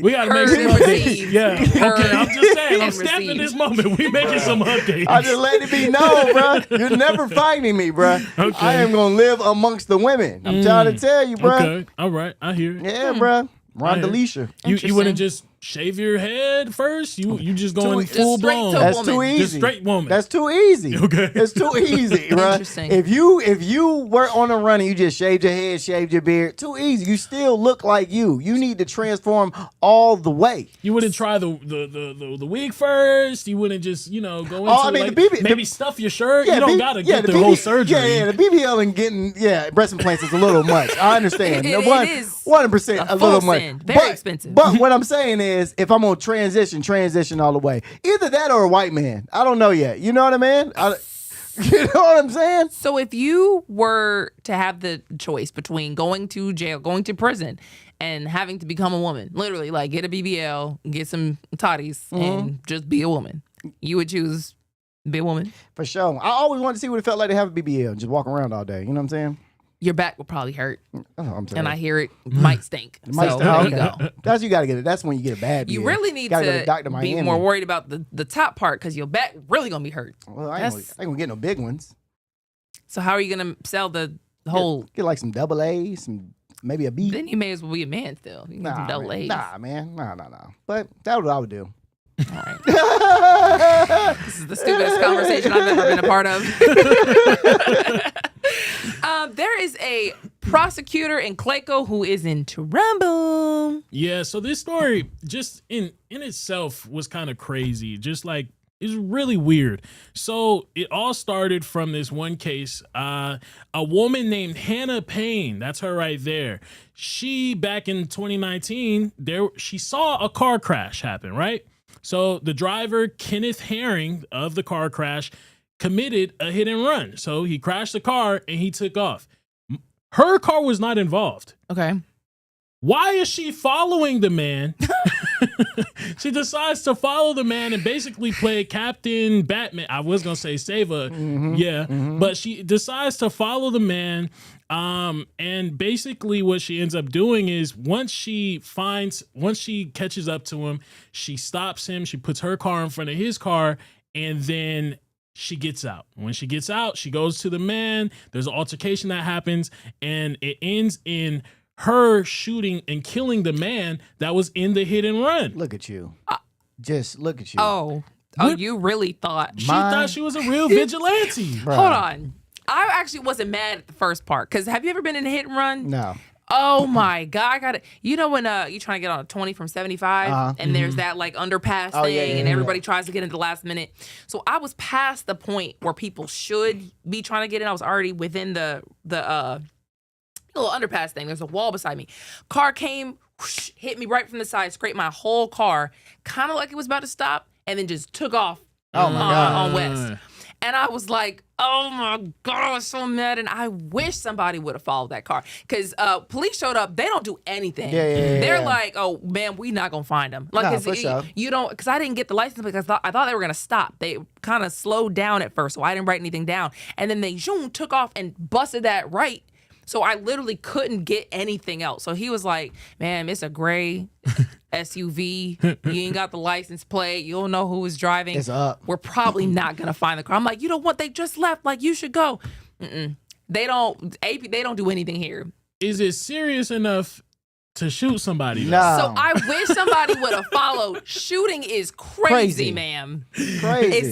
We got to make some updates. Yeah. Okay, I'm just saying. I'm snapping this moment. We making some updates. I just let it be known, bruh. You're never finding me, bruh. Okay. I am gonna live amongst the women. I'm trying to tell you, bruh. Okay. All right. I hear it. Yeah, bruh. Rondalisha. You wouldn't just shave your head first? You just going full blown? That's too easy. Just straight woman. That's too easy. Okay. It's too easy, right? Interesting. If you were on a run and you just shaved your head, shaved your beard, too easy. You still look like you. You need to transform all the way. You wouldn't try the wig first. You wouldn't just go into maybe stuff your shirt. You don't gotta get the whole surgery. Yeah, the BBL and getting breast implants is a little much. I understand. It is 100% a little much. Very expensive. But what I'm saying is, if I'm gonna transition all the way, either that or a white man. I don't know yet. You know what I mean? You know what I'm saying? So if you were to have the choice between going to jail, going to prison, and having to become a woman, literally like get a BBL, get some toddies, and just be a woman, you would choose be a woman? For sure. I always wanted to see what it felt like to have a BBL, just walk around all day. You know what I'm saying? Your back will probably hurt. I'm and I hear it might stink. So there you go. That's you got to get it. That's when you get a bad. You really need to be more worried about the top part because your back really gonna be hurt. Well, I ain't gonna get no big ones. So how are you gonna sell the whole? Get like some double A's, maybe a B. Then you may as well be a man still. You need some double A's. Nah, man. Nah. But that's what I would do. All right. This is the stupidest conversation I've ever been a part of. There is a prosecutor in Clayco who is in trouble. Yeah, so this story just in itself was kind of crazy. Just like It's really weird. So it all started from this one case. A woman named Hannah Payne, that's her right there. She, back in 2019, she saw a car crash happen, right? So the driver, Kenneth Herring, of the car crash, committed a hit and run. So he crashed the car and he took off. Her car was not involved. Okay. Why is she following the man? She decides to follow the man and basically play Captain Batman. I was going to say Sava. But she decides to follow the man. And basically what she ends up doing is once she catches up to him, she stops him. She puts her car in front of his car, and then she gets out. When she gets out, she goes to the man. There's an altercation that happens, and it ends in her shooting and killing the man that was in the hit and run. Look at you. Just look at you. Oh, you really thought. She thought she was a real vigilante. Hold on. I actually wasn't mad at the first part, because have you ever been in a hit and run? No. Oh my God, I got it. You know when you're trying to get on a 20 from 75 and there's that like underpass thing and everybody tries to get into the last minute. So I was past the point where people should be trying to get in. I was already within the little underpass thing. There's a wall beside me. Car came, whoosh, hit me right from the side, scraped my whole car, kind of like it was about to stop, and then just took off on West. And I was like, oh my God, I was so mad. And I wish somebody would have followed that car. Because police showed up. They don't do anything. They're like, oh, man, we not going to find them. Like, you don't, because I didn't get the license because I thought they were going to stop. They kind of slowed down at first, so I didn't write anything down. And then they took off and busted that right. So I literally couldn't get anything else. So he was like, man, it's a gray SUV. You ain't got the license plate. You don't know who was driving. It's up. We're probably not going to find the car. I'm like, you know what? They just left. Like, you should go. They don't do anything here. Is it serious enough to shoot somebody? No. So I wish somebody would have followed. Shooting is crazy, ma'am. Crazy. Is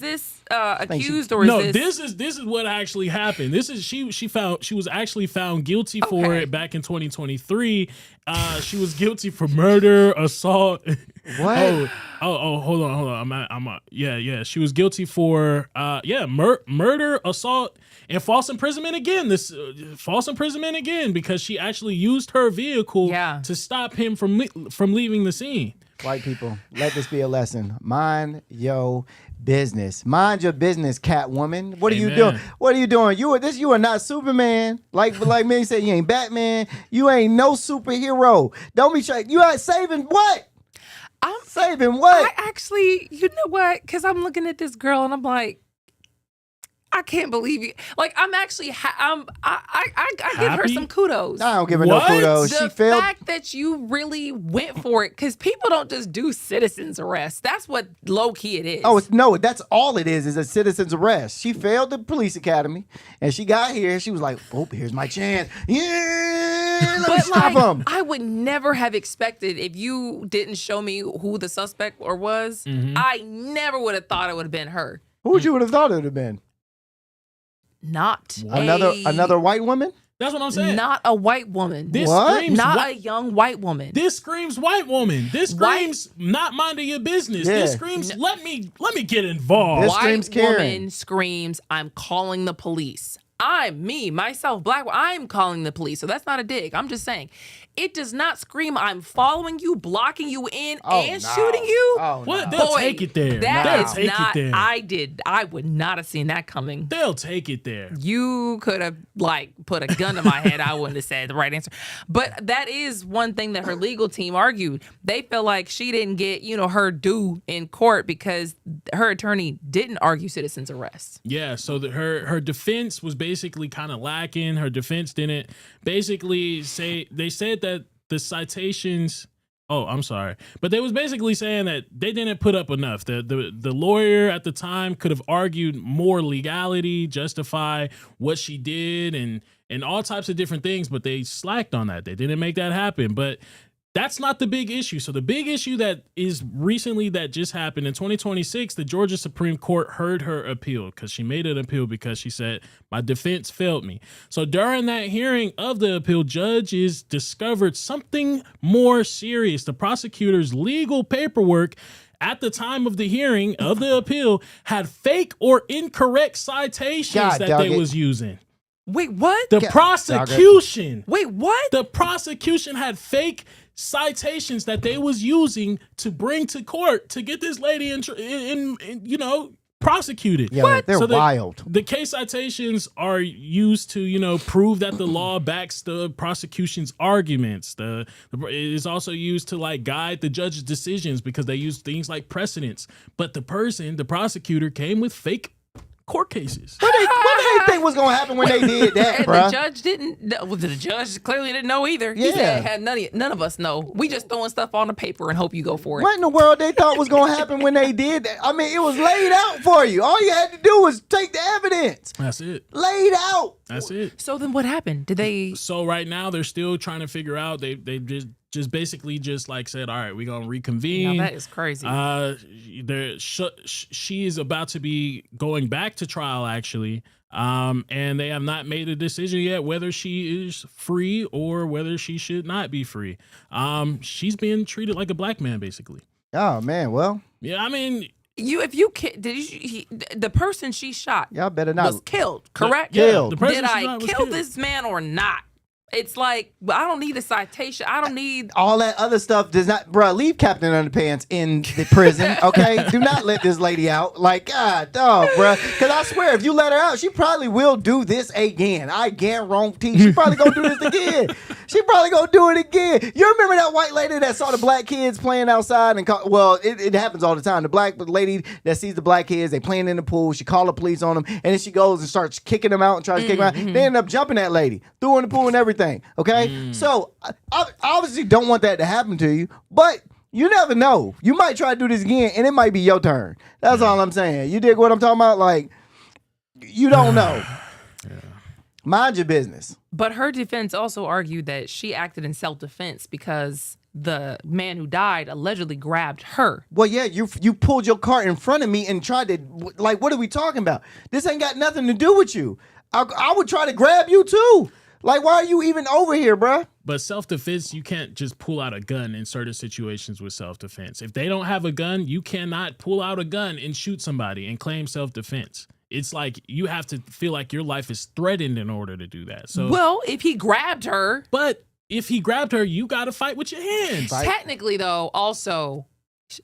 this accused or is this? No, this is what actually happened. This is she was actually found guilty for it back in 2023. She was guilty for murder, assault. What? Hold on. She was guilty for murder, assault, and false imprisonment again. False imprisonment again because she actually used her vehicle to stop him from leaving the scene. White people, let this be a lesson. Mind your business. Mind your business, Catwoman. What are you doing? What are you doing? You are not Superman. Like me said, you ain't Batman. You ain't no superhero. Don't be trying. You are saving what? I'm saving what? I actually, you know what? Because I'm looking at this girl and I'm like, I can't believe you. Like, I'm actually, I give her some kudos. I don't give her no kudos. The fact that you really went for it, because people don't just do citizen's arrest. That's what low key it is. Oh, that's all it is a citizen's arrest. She failed the police academy, and she got here. She was like, "Oh, here's my chance. Yeah, let me stop him." I would never have expected if you didn't show me who the suspect was. I never would have thought it would have been her. Who would you would have thought it would have been? Not another white woman. That's what I'm saying. Not a white woman. This screams a young white woman. This screams white woman. This screams not minding your business. Yeah. This screams let me get involved. This white screams Karen. Woman screams, I'm calling the police. Myself, black, I'm calling the police. So that's not a dig. I'm just saying. It does not scream, I'm following you, blocking you in, shooting you. Oh, what? No. They'll take it there. I would not have seen that coming. They'll take it there. You could have put a gun to my head. I wouldn't have said the right answer. But that is one thing that her legal team argued. They felt like she didn't get, her due in court because her attorney didn't argue citizen's arrest. Yeah, so her defense was basically kind of lacking. Her defense didn't basically they said that the citations. Oh, I'm sorry. But they was basically saying that they didn't put up enough. The lawyer at the time could have argued more legality, justify what she did and all types of different things, but they slacked on that. They didn't make that happen. But that's not the big issue. So the big issue that is recently that just happened in 2026, the Georgia Supreme Court heard her appeal because she made an appeal because she said, my defense failed me. So during that hearing of the appeal, judges discovered something more serious. The prosecutor's legal paperwork at the time of the hearing of the appeal had fake or incorrect citations that they was using. Wait, what? The prosecution. Wait, what? The prosecution had fake citations that they was using to bring to court to get this lady in prosecuted. Yeah, what? They're wild. The case citations are used to, prove that the law backs the prosecution's arguments. It is also used to guide the judge's decisions because they use things like precedents. But the prosecutor came with fake court cases. What did they think was gonna happen when they did that, bro? The judge didn't. Well, the judge clearly didn't know either. Yeah. He said had none of us know. We just throwing stuff on the paper and hope you go for it. What in the world they thought was gonna happen when they did that? I mean, it was laid out for you. All you had to do was take the evidence. That's it. Laid out. That's it. So then what happened? Did they? So right now they're still trying to figure out. They just basically said, all right, we're gonna reconvene. Now that is crazy. She is about to be going back to trial actually, and they have not made a decision yet whether she is free or whether she should not be free. She's being treated like a black man basically. Oh man, well, yeah, I mean. The person she shot, y'all better not, was killed, correct? Killed. Did I kill this man or not? It's like, I don't need a citation. I don't need all that other stuff. Does not, bro. Leave Captain Underpants in the prison, okay? Do not let this lady out. God, dog, bro. Because I swear, if you let her out, she probably will do this again. I guarantee. She probably gonna do this again. She probably gonna do it again. You remember that white lady that saw the black kids playing outside and it happens all the time. The black lady that sees the black kids, they playing in the pool. She called the police on them, and then she goes and starts kicking them out and tries to kick them out. They end up jumping that lady, threw her in the pool and everything. Okay, so I obviously don't want that to happen to you, but you never know. You might try to do this again, and it might be your turn. That's all I'm saying. You dig what I'm talking about? You don't know. Mind your business. But her defense also argued that she acted in self-defense because the man who died allegedly grabbed her. Well, yeah, you pulled your car in front of me and tried to, what are we talking about? This ain't got nothing to do with you. I would try to grab you too. Why are you even over here, bruh? But self-defense, you can't just pull out a gun in certain situations with self-defense. If they don't have a gun, you cannot pull out a gun and shoot somebody and claim self-defense. It's like you have to feel like your life is threatened in order to do that. So, well, if he grabbed her. But if he grabbed her, you got to fight with your hands. Technically, though, also,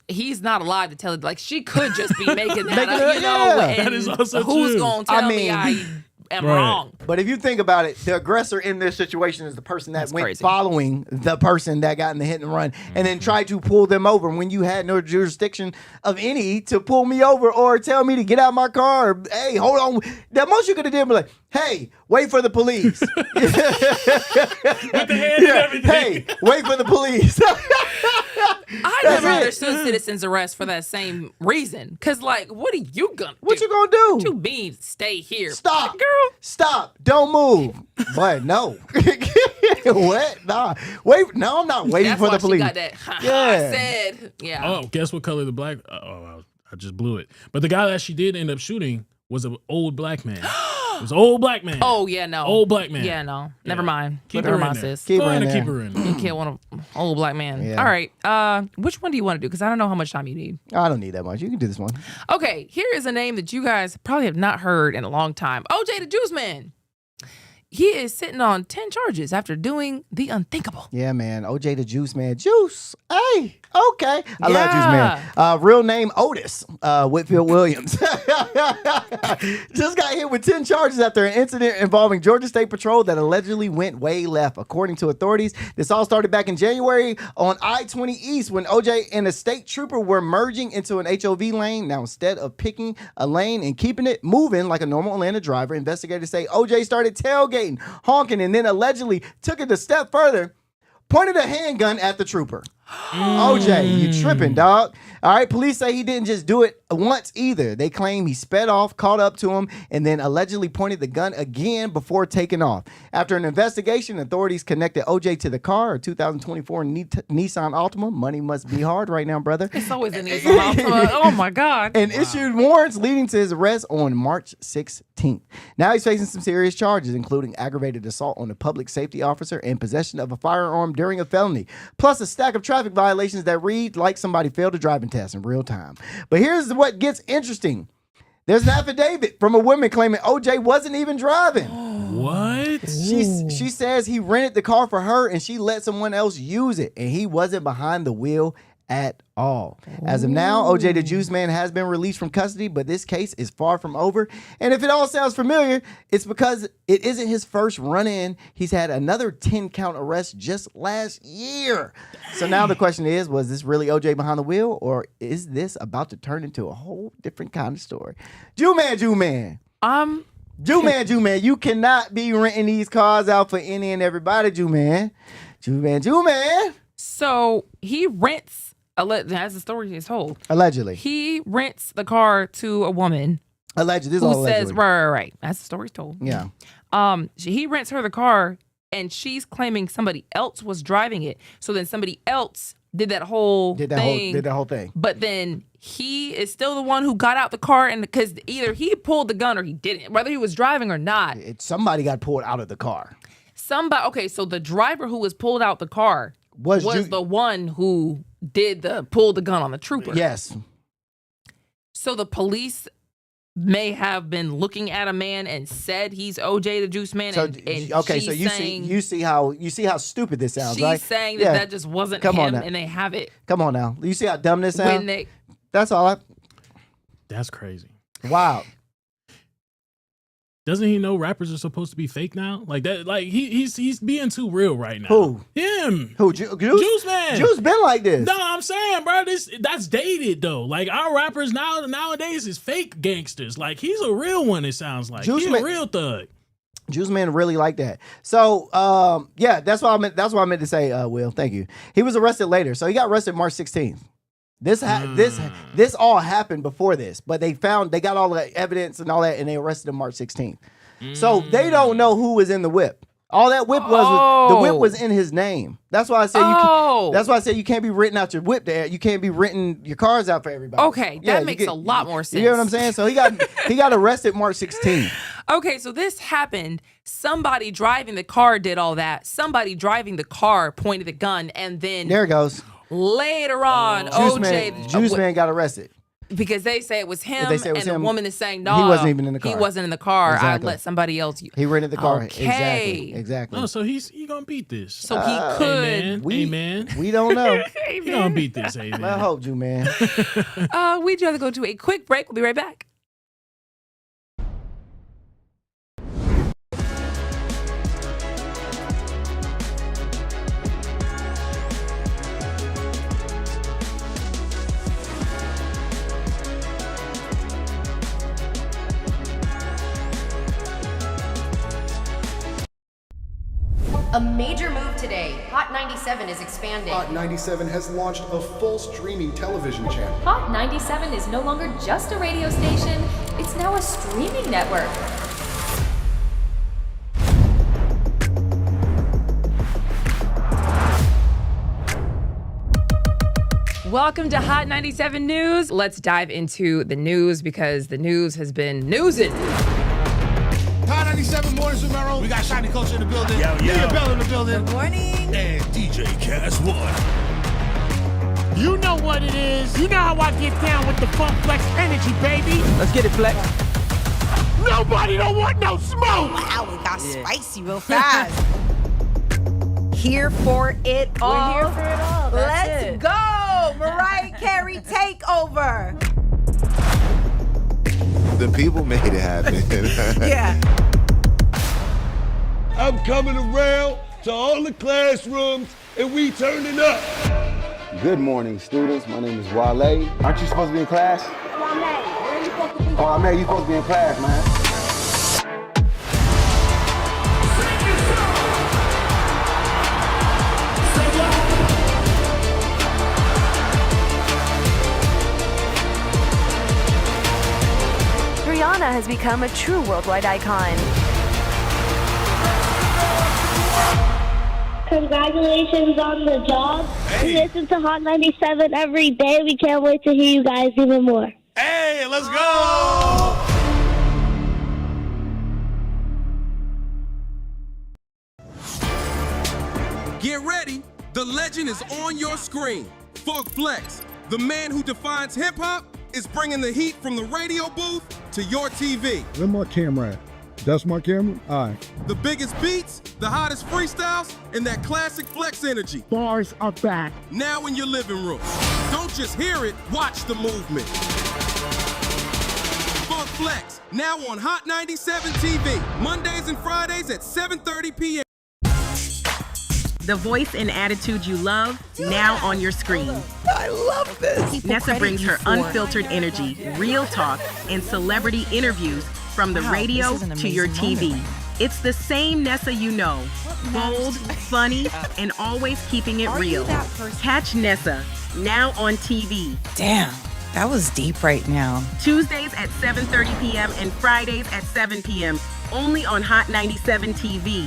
he's not alive to tell it. She could just be making that up, Yeah. That is also who's true. going to tell me I am wrong? But if you think about it, the aggressor in this situation is the person that went following the person that got in the hit and run and then tried to pull them over when you had no jurisdiction of any to pull me over or tell me to get out my car. Or, hey, hold on. The most you could have did was hey, wait for the police. With the hand and everything. Hey, wait for the police. I never understood citizens arrest for that same reason. Because, what are you going to do? What you going to do? What you mean, stay here? Stop. Girl. Stop. Don't move. But no. What? Nah. Wait. No, I'm not waiting for the police. Got that. I said. Yeah. Oh, guess what color the black? I just blew it. But the guy that she did end up shooting was an old black man. It was an old black man. Oh, yeah, no. Old black man. Yeah, no. Never mind. Keep Never her in mind, there. sis. Go ahead and keep her in there. You can't want an old black man. Yeah. All right. Which one do you want to do? Because I don't know how much time you need. I don't need that much. You can do this one. Okay. Here is a name that you guys probably have not heard in a long time. OJ the Juice Man. He is sitting on 10 charges after doing the unthinkable. Yeah, man. OJ the Juice Man. Juice. Hey. Okay. I love Juice Man. Real name Otis Whitfield Williams. Just got hit with 10 charges after an incident involving Georgia State Patrol that allegedly went way left. According to authorities, this all started back in January on I-20 East when OJ and a state trooper were merging into an HOV lane. Now, instead of picking a lane and keeping it moving like a normal Atlanta driver, investigators say OJ started tailgating, honking, and then allegedly took it a step further, pointed a handgun at the trooper. OJ, you tripping, dog. All right, police say he didn't just do it once either. They claim he sped off, caught up to him, and then allegedly pointed the gun again before taking off. After an investigation, authorities connected OJ to the car, a 2024 Nissan Altima. Money must be hard right now, brother. It's always a Nissan Altima. Oh, my God. And issued warrants leading to his arrest on March 16th. Now he's facing some serious charges, including aggravated assault on a public safety officer and possession of a firearm during a felony, plus a stack of traffic violations that read like somebody failed a driving test in real time. But here's what gets interesting. There's an affidavit from a woman claiming OJ wasn't even driving. What? She says he rented the car for her and she let someone else use it, and he wasn't behind the wheel at all. As of now, OJ the Juice Man has been released from custody, but this case is far from over. And if it all sounds familiar, it's because it isn't his first run-in. He's had another 10-count arrest just last year. So now the question is, was this really OJ behind the wheel, or is this about to turn into a whole different kind of story? Jew Man. Jew Man, you cannot be renting these cars out for any and everybody, Jew Man. So he rents, as the story is told. Allegedly. He rents the car to a woman. Allegedly. Who says, right. As the story's told. Yeah. He rents her the car, and she's claiming somebody else was driving it. So then somebody else did that whole thing. But then he is still the one who got out the car, and because either he pulled the gun or he didn't, whether he was driving or not. Somebody got pulled out of the car. Okay, so the driver who was pulled out the car was the one who pulled the gun on the trooper. Yes. So the police may have been looking at a man and said he's OJ the Juice Man. So, and you see how stupid this sounds, right? She's saying that just wasn't him, and they have it. Come on now. You see how dumb this sounds? That's all. That's crazy. Wow. Doesn't he know rappers are supposed to be fake now? Like that, like he's being too real right now. Who? Him. Who? Juice Man. Juice been like this. No, I'm saying, bro, that's dated though. Like our rappers nowadays is fake gangsters. Like he's a real one. It sounds like he's a real thug. Juice Man really like that. So yeah, that's what I meant. That's what I meant to say. Will, thank you. He was arrested later. So he got arrested March 16th. This all happened before this, but they got all the evidence and all that, and they arrested him March 16th. So they don't know who was in the whip. All that whip the whip was in his name. That's why I say that's why I say you can't be renting out your whip there. You can't be renting your cars out for everybody. Okay, that makes a lot more sense. You know what I'm saying? So he got arrested March 16th. Okay, so this happened. Somebody driving the car did all that. Somebody driving the car pointed the gun, and then there it goes. Later on, Juice Man got arrested. Because they say it was him, the woman is saying, no, he wasn't even in the car. He wasn't in the car. Exactly. I let somebody else. He rented the car. Okay. Exactly. Oh, so he gonna beat this. So he could. Amen. We don't know. He gonna beat this, amen. I hope, Jew Man. We'd rather go to a quick break. We'll be right back. A major move today. Hot 97 is expanding. Hot 97 has launched a full streaming television channel. Hot 97 is no longer just a radio station, it's now a streaming network. Welcome to Hot 97 News. Let's dive into the news because the news has been newsing. Hot 97 mornings with Merrill. We got Shiny Culture in the building. Leah Bell in the building. Good morning. And DJ Cass One. You know what it is. You know how I get down with the Funk Flex energy, baby. Let's get it, Flex. Nobody don't want no smoke. Wow, it got spicy real fast. Here for it all. We're here for it all. Let's go. Mariah Carey takeover. The people made it happen. Yeah. I'm coming around to all the classrooms and we turning up. Good morning, students. My name is Wale. Aren't you supposed to be in class? Oh, man, you supposed to be in class, man. Rihanna has become a true worldwide icon. Congratulations on the job. We listen to Hot 97 every day. We can't wait to hear you guys even more. Hey, let's go! Get ready. The the legend is on your screen. Funk Flex, the man who defines hip-hop, is bringing the heat from the radio booth to your TV. Where my camera at? That's my camera? All right. The biggest beats, the hottest freestyles, and that classic Flex energy. Bars are back. Now in your living room. Don't just hear it, watch the movement. Funk Flex, now on Hot 97 TV, Mondays and Fridays at 7:30 p.m. The voice and attitude you love, now on your screen. I love this. Nessa brings her unfiltered energy, real talk, and celebrity interviews from the radio to your TV. It's the same Nessa you know. Bold, funny, and always keeping it real. Catch Nessa, now on TV. Damn, that was deep right now. Tuesdays at 7:30 p.m. and Fridays at 7 p.m. Only on Hot 97 TV.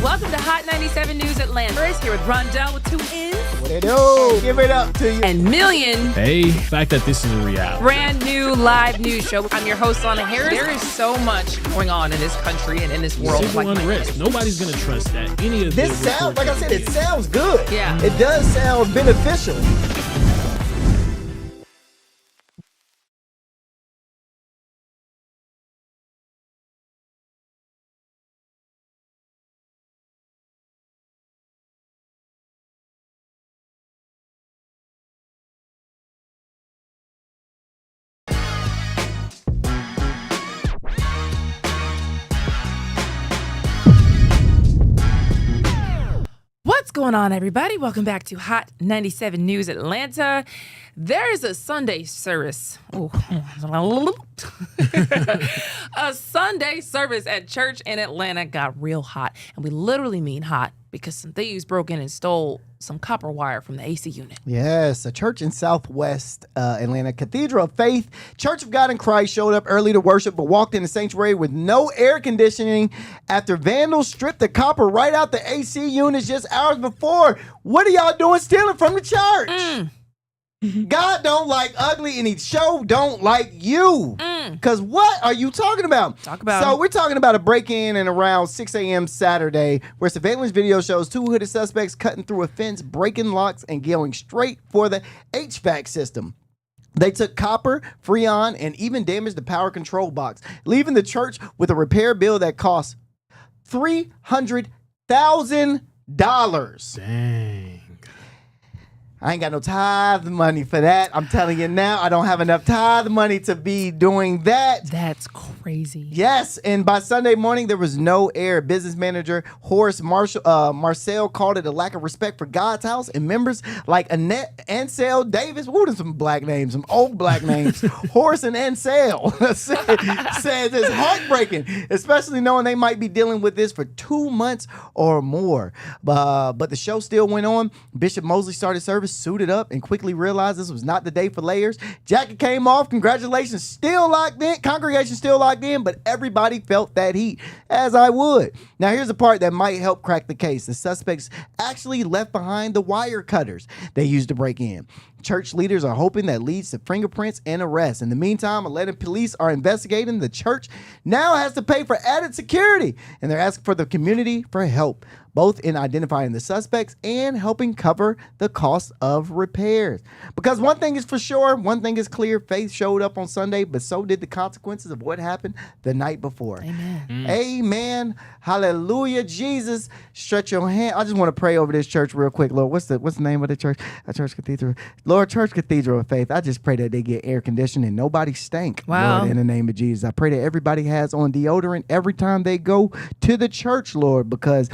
Welcome to Hot 97 News Atlanta. We're here with Rondell with 2 N's. What it do? Give it up to you. And Million. Hey, the fact that this is a reality. Brand new live news show. I'm your host, Lana Harris. There is so much going on in this country and in this world. Civil unrest. Nobody's going to trust that. Any of This sounds, like I said, it sounds good. Yeah. It does sound beneficial. What's going on, everybody? Welcome back to Hot 97 News Atlanta. There's a Sunday service. A Sunday service at church in Atlanta got real hot. And we literally mean hot because some thieves broke in and stole some copper wire from the AC unit. Yes, a church in Southwest Atlanta, Cathedral of Faith, Church of God in Christ, showed up early to worship but walked in the sanctuary with no air conditioning after vandals stripped the copper right out the AC units just hours before. What are y'all doing stealing from the church? God don't like ugly and he sure don't like you. Because what are you talking about? So we're talking about a break-in and around 6 a.m. Saturday where surveillance video shows 2 hooded suspects cutting through a fence, breaking locks, and going straight for the HVAC system. They took copper, freon, and even damaged the power control box, leaving the church with a repair bill that cost $300,000. Dang. I ain't got no tithe money for that. I'm telling you now, I don't have enough tithe money to be doing that. That's crazy. Yes, and by Sunday morning, there was no air. Business manager Horace Marcel called it a lack of respect for God's house, and members like Annette Ansel Davis, ooh, there's some black names, some old black names, Horace and Ansel, says it's heartbreaking, especially knowing they might be dealing with this for 2 months or more. But the show still went on. Bishop Mosley started service suited up and quickly realized this was not the day for layers. Jacket came off. Congratulations, still locked in. Congregation still locked in, but everybody felt that heat, as I would. Now, here's the part that might help crack the case. The suspects actually left behind the wire cutters they used to break in. Church leaders are hoping that leads to fingerprints and arrests. In the meantime, Atlanta police are investigating. The church now has to pay for added security, and they're asking for the community for help, both in identifying the suspects and helping cover the cost of repairs. Because one thing is for sure, one thing is clear, faith showed up on Sunday, but so did the consequences of what happened the night before. Amen. Amen. Hallelujah. Jesus, stretch your hand. I just want to pray over this church real quick, Lord. What's the name of the church? Church Cathedral. Lord, Church Cathedral of Faith. I just pray that they get air conditioning and nobody stank. Wow. Lord, in the name of Jesus. I pray that everybody has on deodorant every time they go to the church, Lord, because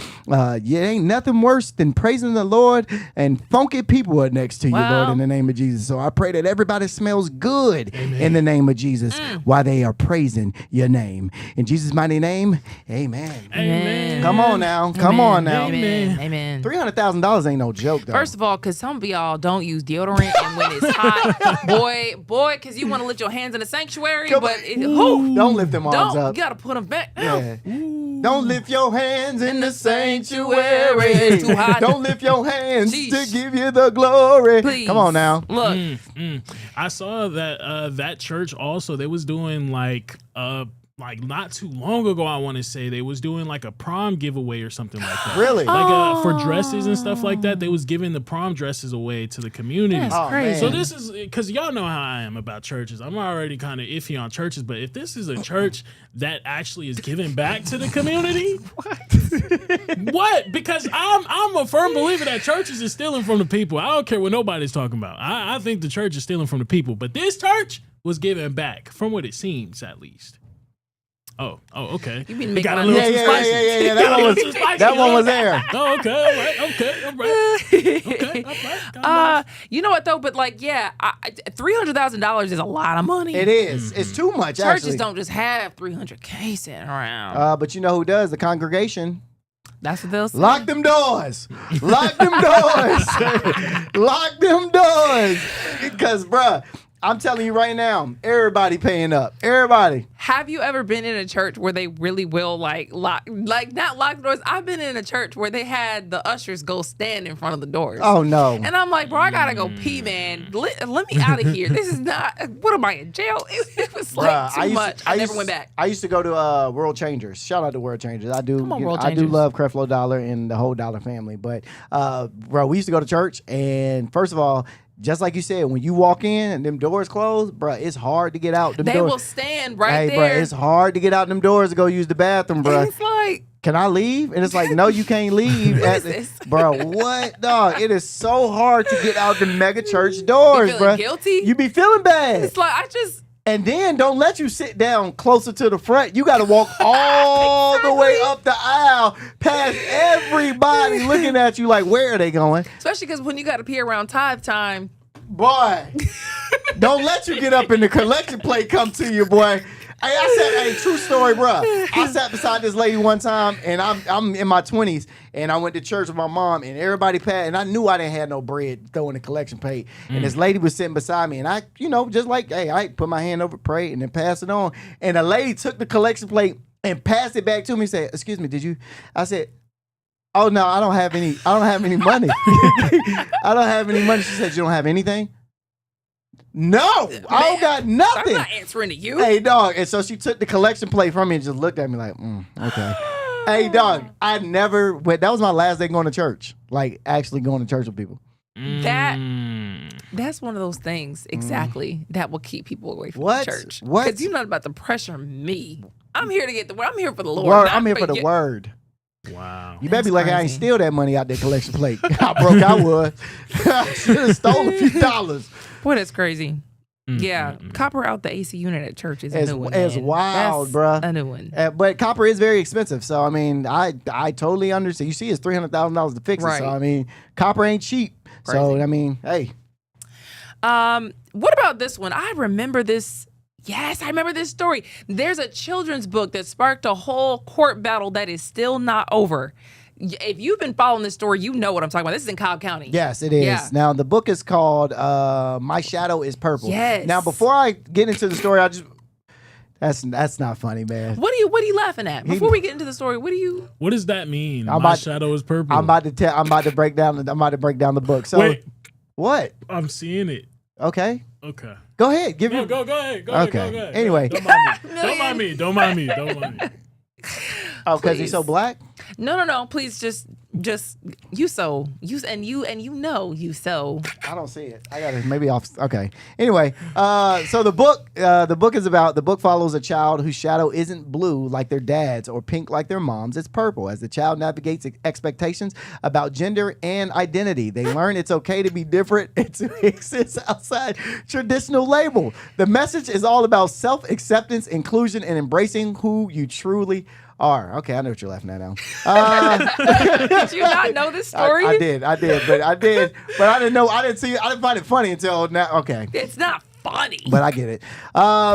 it ain't nothing worse than praising the Lord and funky people are next to you, Lord, in the name of Jesus. So I pray that everybody smells good in the name of Jesus while they are praising your name. In Jesus' mighty name, amen. Amen. Come on now. Come on now. Amen. Amen. $300,000 ain't no joke, though. First of all, because some of y'all don't use deodorant, and when it's hot, boy, because you want to lift your hands in the sanctuary, but don't lift them arms up. You got to put them back. Yeah. Don't lift your hands in the sanctuary. It's too hot. Don't lift your hands to give you the glory. Please. Come on now. Look. I saw that that church also, they was doing like like not too long ago, I want to say they was doing like a prom giveaway or something like that. Really? Like for dresses and stuff like that, they was giving the prom dresses away to the community. That's crazy. So this is because y'all know how I am about churches. I'm already kind of iffy on churches, but if this is a church that actually is giving back to the community, what? Because I'm a firm believer that churches is stealing from the people. I don't care what nobody's talking about. I think the church is stealing from the people, but this church was giving back, from what it seems, at least. Oh, okay. You mean make got a my little head too spicy. Yeah. That one was there. Oh, okay, all right. You know what though? But like, yeah, $300,000 is a lot of money. It is. It's too much. Churches actually. don't just have $300K sitting around. But you know who does? The congregation. That's what they'll say. Lock them doors. Lock them doors. Lock them doors. Because, bruh, I'm telling you right now, everybody paying up. Everybody. Have you ever been in a church where they really will not lock the doors? I've been in a church where they had the ushers go stand in front of the doors. Oh no. And I'm like, bro, I gotta go pee, man. Let me out of here. This is not. What am I in jail? It was like too much. I never went back. I used to go to World Changers. Shout out to World Changers. I do. World I do Changers. love Creflo Dollar and the whole Dollar family. But bro, we used to go to church, and first of all, just like you said, when you walk in and them doors close, bro, it's hard to get out them They doors. will stand right Hey, there. bro, it's hard to get out them doors to go use the bathroom, bro. And it's like, can I leave? And it's like, no, you can't leave. What is this? Bro, what? Dog, it is so hard to get out the mega church doors, You bro. feeling guilty? You be feeling bad. It's like And then don't let you sit down closer to the front. You got to walk all the way up the aisle past everybody looking at you like, where are they going? especially because when you got to pee around tithe time. Boy, don't let you get up and the collection plate come to you, boy. Hey, true story, bro. I sat beside this lady one time, and I'm in my 20s, and I went to church with my mom, and everybody passed, and I knew I didn't have no bread throwing the collection plate, and this lady was sitting beside me, and I, just like, hey, I put my hand over, pray, and then pass it on, and the lady took the collection plate and passed it back to me and said, excuse me, did you? I said, oh no, I don't have any money. I don't have any money. She said, you don't have anything? No, I don't got nothing. I'm not answering to you. Hey, dog. And so she took the collection plate from me and just looked at me like, okay. Hey, dog, I never went. That was my last day going to church. Like, actually going to church with people. That's one of those things exactly that will keep people away from What? the church. What? Because you're not about to pressure me. I'm here to get the word. I'm here for the Lord. Word. not I'm here for the you. word. Wow. You better be like, I ain't crazy. steal that money out that collection plate. How broke I was. I should have stole a few dollars. Boy, that's crazy. Yeah, copper out the AC unit at church is a It's, new one. it's man. wild, That's bruh. a new one. But copper is very expensive. So, I mean, I totally understand. You see, it's $300,000 to fix it. Right. So, I mean, copper ain't cheap. Crazy. So, I mean, hey. What about this one? I remember this. Yes, I remember this story. There's a children's book that sparked a whole court battle that is still not over. If you've been following this story, you know what I'm talking about. This is in Cobb County. Yes, it is. Yeah. Now, the book is called My Shadow is Purple. Yes. Now, before I get into the story, that's not funny, man. What are you laughing at? Before we get into the story, What does that mean? I'm My about- shadow is purple. I'm about to break down the book. So, Wait. what? I'm seeing it. Okay. Okay. Go ahead. Give No, me. go ahead. Go Okay. ahead. Go ahead. Anyway. Don't mind me. Don't mind me. Oh, because he's so black? No. Please just you so. I don't see it. I gotta maybe off. Okay. Anyway, so the book follows a child whose shadow isn't blue like their dad's or pink like their mom's. It's purple as the child navigates expectations about gender and identity. They learn it's okay to be different and to exist outside traditional label. The message is all about self-acceptance, inclusion, and embracing who you truly are. Okay, I know what you're laughing at now. Did you not know this story? I did, but I didn't know. I didn't find it funny until now. Okay. It's not funny. But I get it.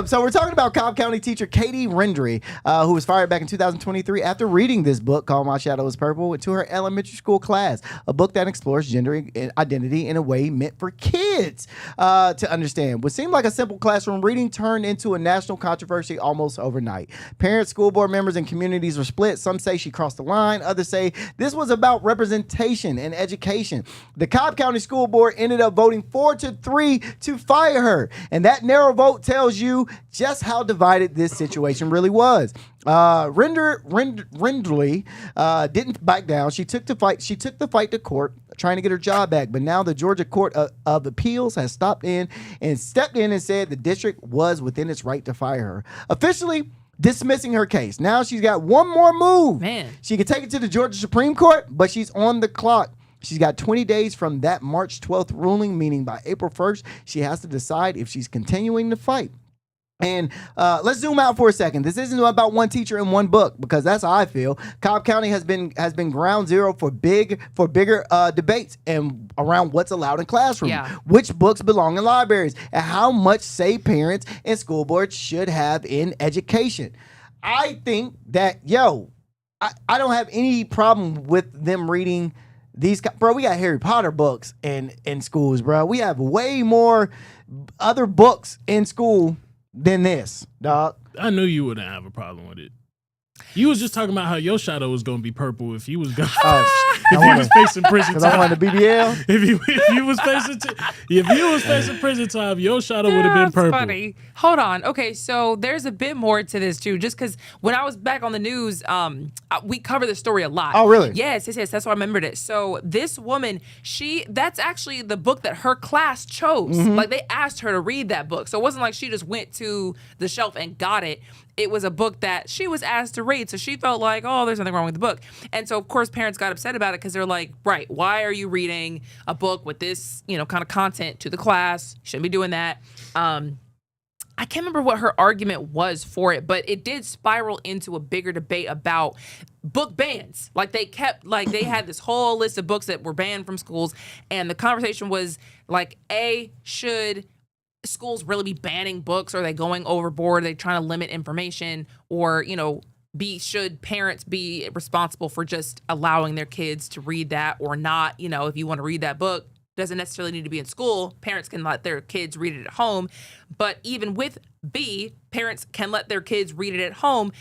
So we're talking about Cobb County teacher Katie Rendry, who was fired back in 2023 after reading this book called My Shadow is Purple to her elementary school class, a book that explores gender and identity in a way meant for kids to understand. What seemed like a simple classroom reading turned into a national controversy almost overnight. Parents, school board members, and communities were split. Some say she crossed the line. Others say this was about representation and education. The Cobb County School Board ended up voting 4-3 to fire her. And that narrow vote tells you just how divided this situation really was. Rendley didn't back down. She took the fight to court, trying to get her job back. But now the Georgia Court of Appeals has stepped in and said the district was within its right to fire her, officially dismissing her case. Now she's got one more move. Man. She can take it to the Georgia Supreme Court, but she's on the clock. She's got 20 days from that March 12th ruling, meaning by April 1st, she has to decide if she's continuing to fight. And let's zoom out for a second. This isn't about one teacher and one book, because that's how I feel. Cobb County has been ground zero for bigger debates and around what's allowed in classrooms, which books belong in libraries, and how much say parents and school boards should have in education. I think that I don't have any problem with them reading these. Bro, we got Harry Potter books in schools, bro. We have way more other books in school than this, dog. I knew you wouldn't have a problem with it. You was just talking about how your shadow was going to be purple if you was going. If you was facing prison time. I wanted the BBL. If you was facing prison time, your shadow would have been purple. That's funny. Hold on. Okay, so there's a bit more to this too. Just because when I was back on the news, we cover this story a lot. Oh, really? Yes. That's why I remembered it. So this woman, that's actually the book that her class chose. Mm-hmm. Like they asked her to read that book, so it wasn't like she just went to the shelf and got it. It was a book that she was asked to read. So she felt like, oh, there's nothing wrong with the book. And so, of course, parents got upset about it because they're like, right, why are you reading a book with this, kind of content to the class? You shouldn't be doing that. I can't remember what her argument was for it, but it did spiral into a bigger debate about book bans. Like they had this whole list of books that were banned from schools. And the conversation was like, should schools really be banning books? Are they going overboard? Are they trying to limit information? Or, should parents be responsible for just allowing their kids to read that or not? If you want to read that book, doesn't necessarily need to be in school. Parents can let their kids read it at home. But even with B, parents can let their kids read it at home.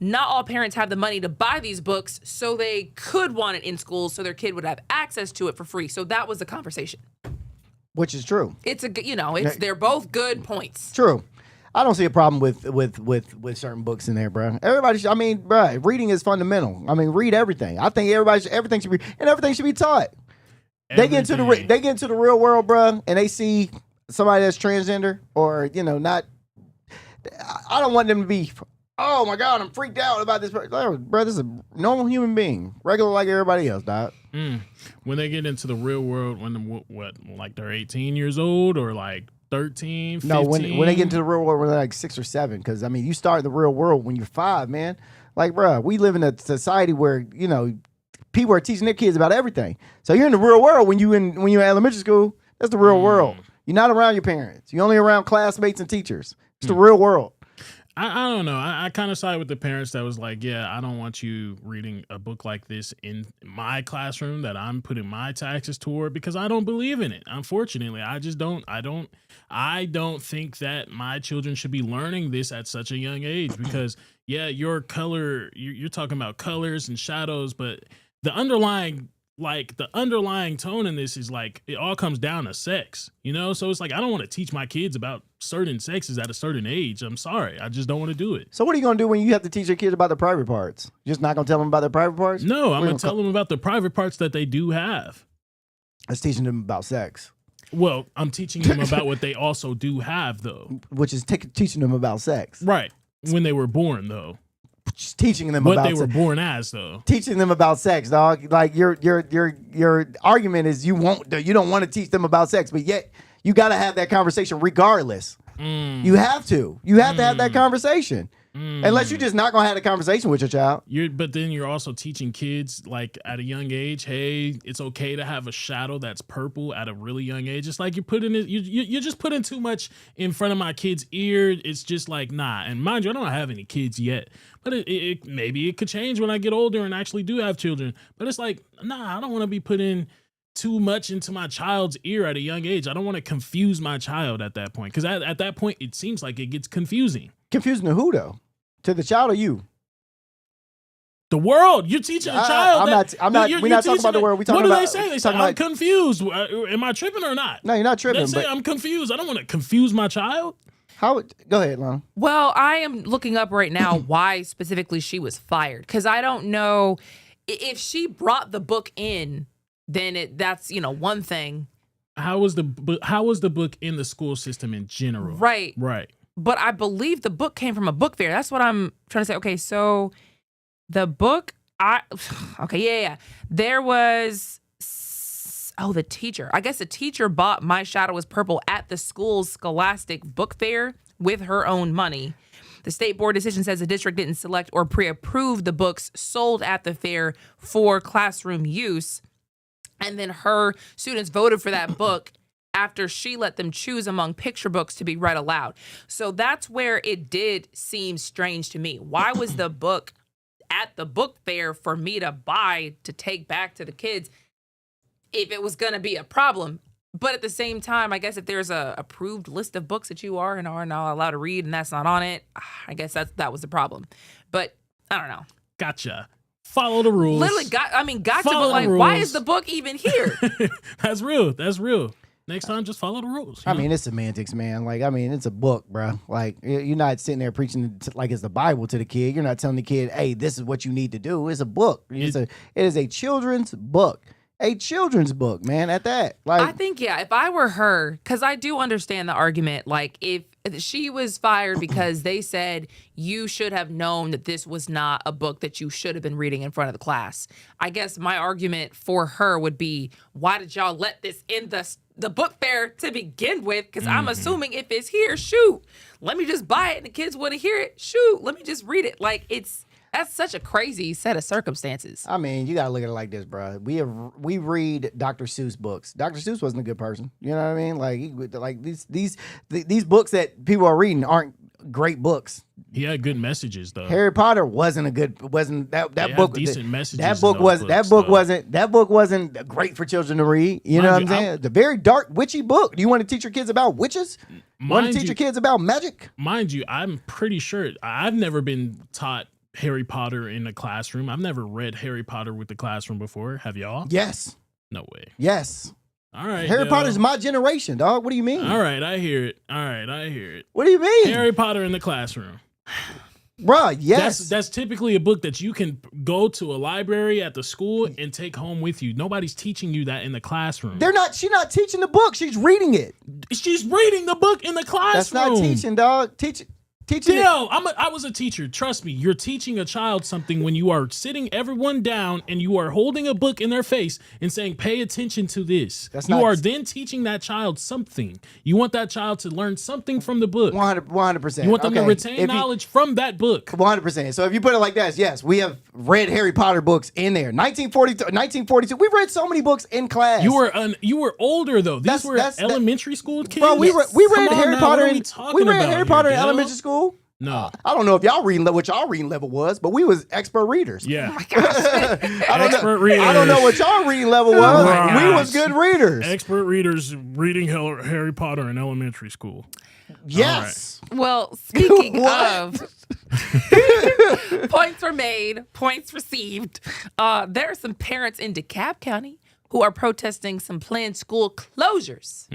Not all parents have the money to buy these books, so they could want it in school so their kid would have access to it for free. So that was the conversation. Which is true. They're both good points. True. I don't see a problem with certain books in there, bro. Everybody, bro, reading is fundamental. Read everything. I think everything should be taught. They get into the real world, bro, and they see somebody that's transgender or not. I don't want them to be. Oh my God, I'm freaked out about this. Bro, this is a normal human being, regular like everybody else, dog. When they get into the real world, like they're 18 years old or like 13, 15? No, when they get into the real world, when they're like 6 or 7. Because you start in the real world when you're 5, man. Like, bro, we live in a society where people are teaching their kids about everything. So you're in the real world when you're in elementary school. That's the real world. You're not around your parents. You're only around classmates and teachers. It's the real world. I don't know. I kind of side with the parents that was like, yeah, I don't want you reading a book like this in my classroom that I'm putting my taxes toward because I don't believe in it. Unfortunately, I just don't. I don't think that my children should be learning this at such a young age because, yeah, you're talking about colors and shadows, but the underlying tone in this is like it all comes down to sex, so it's like I don't want to teach my kids about certain sexes at a certain age. I'm sorry, I just don't want to do it. So what are you gonna do when you have to teach your kids about their private parts? You're just not gonna tell them about their private parts? No, I'm gonna tell them about the private parts that they do have. That's teaching them about sex. Well, I'm teaching them about what they also do have, though, which is teaching them about sex, right? When they were born, though. Just teaching them what about they were born as, though. Teaching them about sex, dog. Like your argument is you don't want to teach them about sex, but yet you got to have that conversation regardless. You have to have that conversation. Unless you're just not gonna have a conversation with your child. But then you're also teaching kids like at a young age, hey, it's okay to have a shadow that's purple at a really young age. It's like you're just putting too much in front of my kid's ear. It's just like, nah. And mind you, I don't have any kids yet, but maybe it could change when I get older and actually do have children. But it's like, nah, I don't want to be putting too much into my child's ear at a young age. I don't want to confuse my child at that point because at that point it seems like it gets confusing. Confusing to who though? To the child or you? The world. You're teaching a child. We're not talking about the world. We're talking what about. do they say? They say, I'm confused. Am I tripping or not? No, you're not tripping. They say I'm confused. I don't want to confuse my child. Go ahead, Lon. Well, I am looking up right now why specifically she was fired, because I don't know if she brought the book in. Then that's one thing. How was the book in the school system in general? Right. But I believe the book came from a book fair. That's what I'm trying to say. Okay, so the book, there was, the teacher. I guess the teacher bought My Shadow is Purple at the school's scholastic book fair with her own money. The state board decision says the district didn't select or pre-approve the books sold at the fair for classroom use. And then her students voted for that book after she let them choose among picture books to be read aloud. So that's where it did seem strange to me. Why was the book at the book fair for me to buy to take back to the kids if it was going to be a problem? But at the same time, I guess if there's a approved list of books that you are and are not allowed to read and that's not on it, I guess that was the problem. But I don't know. Gotcha. Follow the rules. Literally, gotcha, but like, why is the book even here? That's real. Next time, just follow the rules. I mean, it's semantics, man. Like, I mean, it's a book, bro. Like, you're not sitting there preaching like it's the Bible to the kid. You're not telling the kid, hey, this is what you need to do. It's a book. It is a children's book. A children's book, man, at that. Like, I think, if I were her, because I do understand the argument, like, if she was fired because they said you should have known that this was not a book that you should have been reading in front of the class. I guess my argument for her would be, why did y'all let this in the book fair to begin with? Because I'm assuming if it's here, shoot, let me just buy it and the kids want to hear it. Shoot, let me just read it. Like, that's such a crazy set of circumstances. I mean, you gotta look at it like this, bro. We read Dr. Seuss books. Dr. Seuss wasn't a good person. You know what I mean? Like these books that people are reading aren't great books. He had good messages though. Harry Potter wasn't that book. Decent messages. That book wasn't great for children to read. You know what I'm saying? The very dark, witchy book. Do you want to teach your kids about witches? Want to teach your kids about magic? Mind you, I'm pretty sure I've never been taught Harry Potter in the classroom. I've never read Harry Potter with the classroom before. Have y'all? Yes. No way. Yes. All right. Harry Potter's my generation, dog. What do you mean? All right, I hear it. What do you mean? Harry Potter in the classroom. Bruh, yes. That's typically a book that you can go to a library at the school and take home with you. Nobody's teaching you that in the classroom. She's not teaching the book. She's reading it. She's reading the book in the classroom. That's not teaching, dog. Teaching. Dale, I was a teacher. Trust me, you're teaching a child something when you are sitting everyone down and you are holding a book in their face and saying, pay attention to this. You are then teaching that child something. You want that child to learn something from the book. 100%. You want them to retain knowledge from that book. 100%. So if you put it like that, yes, we have read Harry Potter books in there. 1942. We read so many books in class. You were older though. These were elementary school kids. Bro, we read Harry Potter in elementary school. No, I don't know if y'all reading what y'all reading level was, but we was expert readers. Yeah, oh my gosh. I don't know what y'all reading level was. We was good readers. Expert readers reading Harry Potter in elementary school. Yes. Right. Well, speaking of, points were made, points received. There are some parents in DeKalb County who are protesting some planned school closures.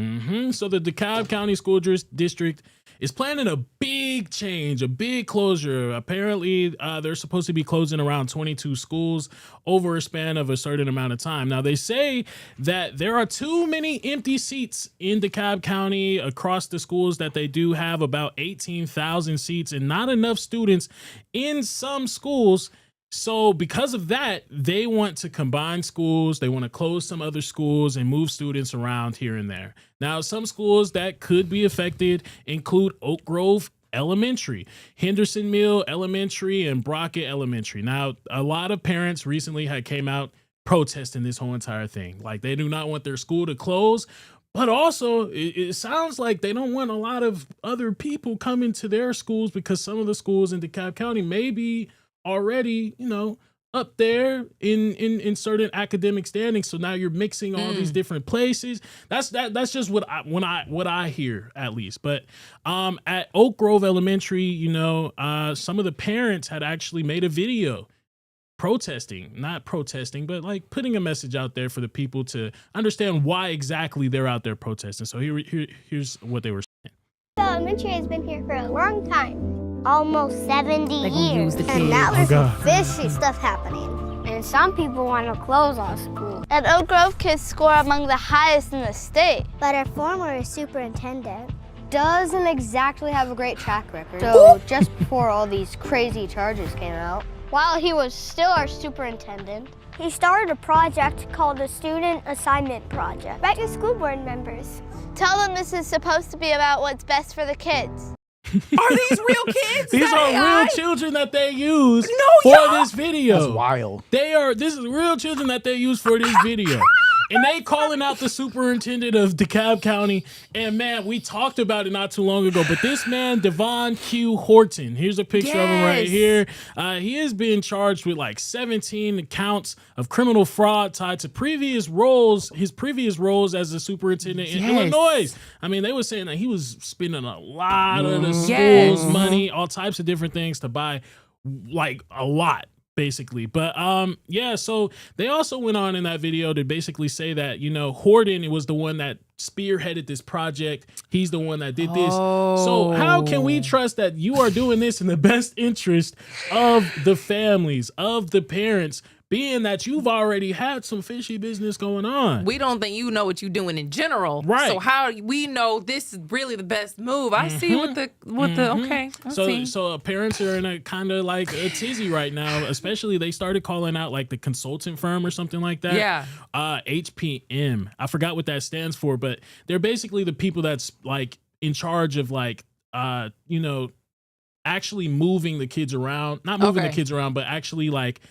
So the DeKalb County School District is planning a big change, a big closure. Apparently, they're supposed to be closing around 22 schools over a span of a certain amount of time. Now, they say that there are too many empty seats in DeKalb County across the schools, that they do have about 18,000 seats and not enough students in some schools. So because of that, they want to combine schools. They want to close some other schools and move students around here and there. Now, some schools that could be affected include Oak Grove Elementary, Henderson Mill Elementary, and Brockett Elementary. Now, a lot of parents recently had came out protesting this whole entire thing. Like, they do not want their school to close. But also, it sounds like they don't want a lot of other people coming to their schools, because some of the schools in DeKalb County may be already, up there in certain academic standings. So now you're mixing all these different places. That's just what I hear, at least. But at Oak Grove Elementary, some of the parents had actually made a video not protesting, but like putting a message out there for the people to understand why exactly they're out there protesting. So here's what they were saying. The elementary has been here for a long time, almost 70 years. And now there's some fishy stuff happening. And some people want to close our school. And Oak Grove kids score among the highest in the state. But our former superintendent doesn't exactly have a great track record. So just before all these crazy charges came out, while he was still our superintendent, he started a project called the Student Assignment Project. Back to school board members. Tell them this is supposed to be about what's best for the kids. Are these real kids? These are real children that they use this video. That's wild. This is real children that they use for this video. And they calling out the superintendent of DeKalb County. And man, we talked about it not too long ago, but this man, Devon Q. Horton, here's a picture of him right here. He has been charged with like 17 counts of criminal fraud tied to his previous roles as a superintendent in Illinois. I mean, they were saying that he was spending a lot of the school's money, all types of different things to buy like a lot. Basically. But so they also went on in that video to basically say that, Horton was the one that spearheaded this project. He's the one that did this. So how can we trust that you are doing this in the best interest of the families, of the parents, being that you've already had some fishy business going on? We don't think you know what you're doing in general. Right. So how we know this is really the best move? I see what the okay. So parents are in a kind of like a tizzy right now, especially they started calling out like the consultant firm or something like that. Yeah. HPM. I forgot what that stands for, but they're basically the people that's like in charge of like actually moving the kids around, not moving the kids around, but actually like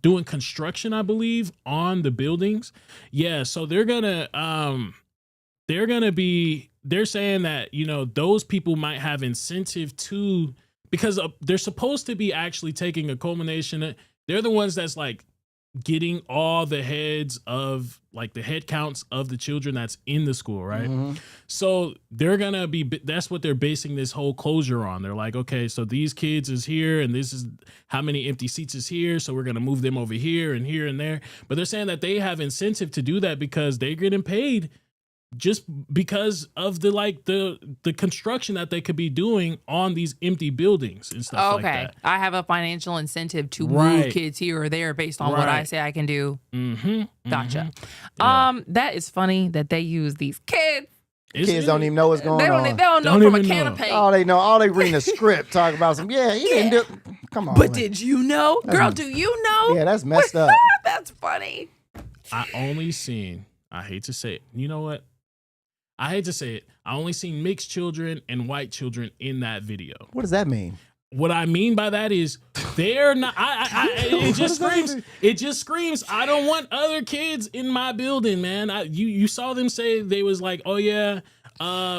doing construction, I believe, on the buildings. Yeah, so they're saying that, those people might have incentive to, because they're supposed to be actually taking a culmination. They're the ones that's like getting all the heads of like the head counts of the children that's in the school, right? So they're gonna be, that's what they're basing this whole closure on. They're like, okay, so these kids is here and this is how many empty seats is here, so we're gonna move them over here and there. But they're saying that they have incentive to do that because they're getting paid just because of the construction that they could be doing on these empty buildings and stuff like that. I have a financial incentive to move kids here or there based on what I say I can do. Gotcha. Yeah. That is funny that they use these kids. Kids don't even know what's going on. They don't know from a can of paint. All they reading a script, talk about some. Yeah, he didn't do. Come on. But did you know, girl? Do you know? Yeah, that's messed up. That's funny. I hate to say it. You know what? I hate to say it. I only seen mixed children and white children in that video. What does that mean? What I mean by that is they're not. It just screams. It just screams. I don't want other kids in my building, man. You saw them say they was like, oh yeah,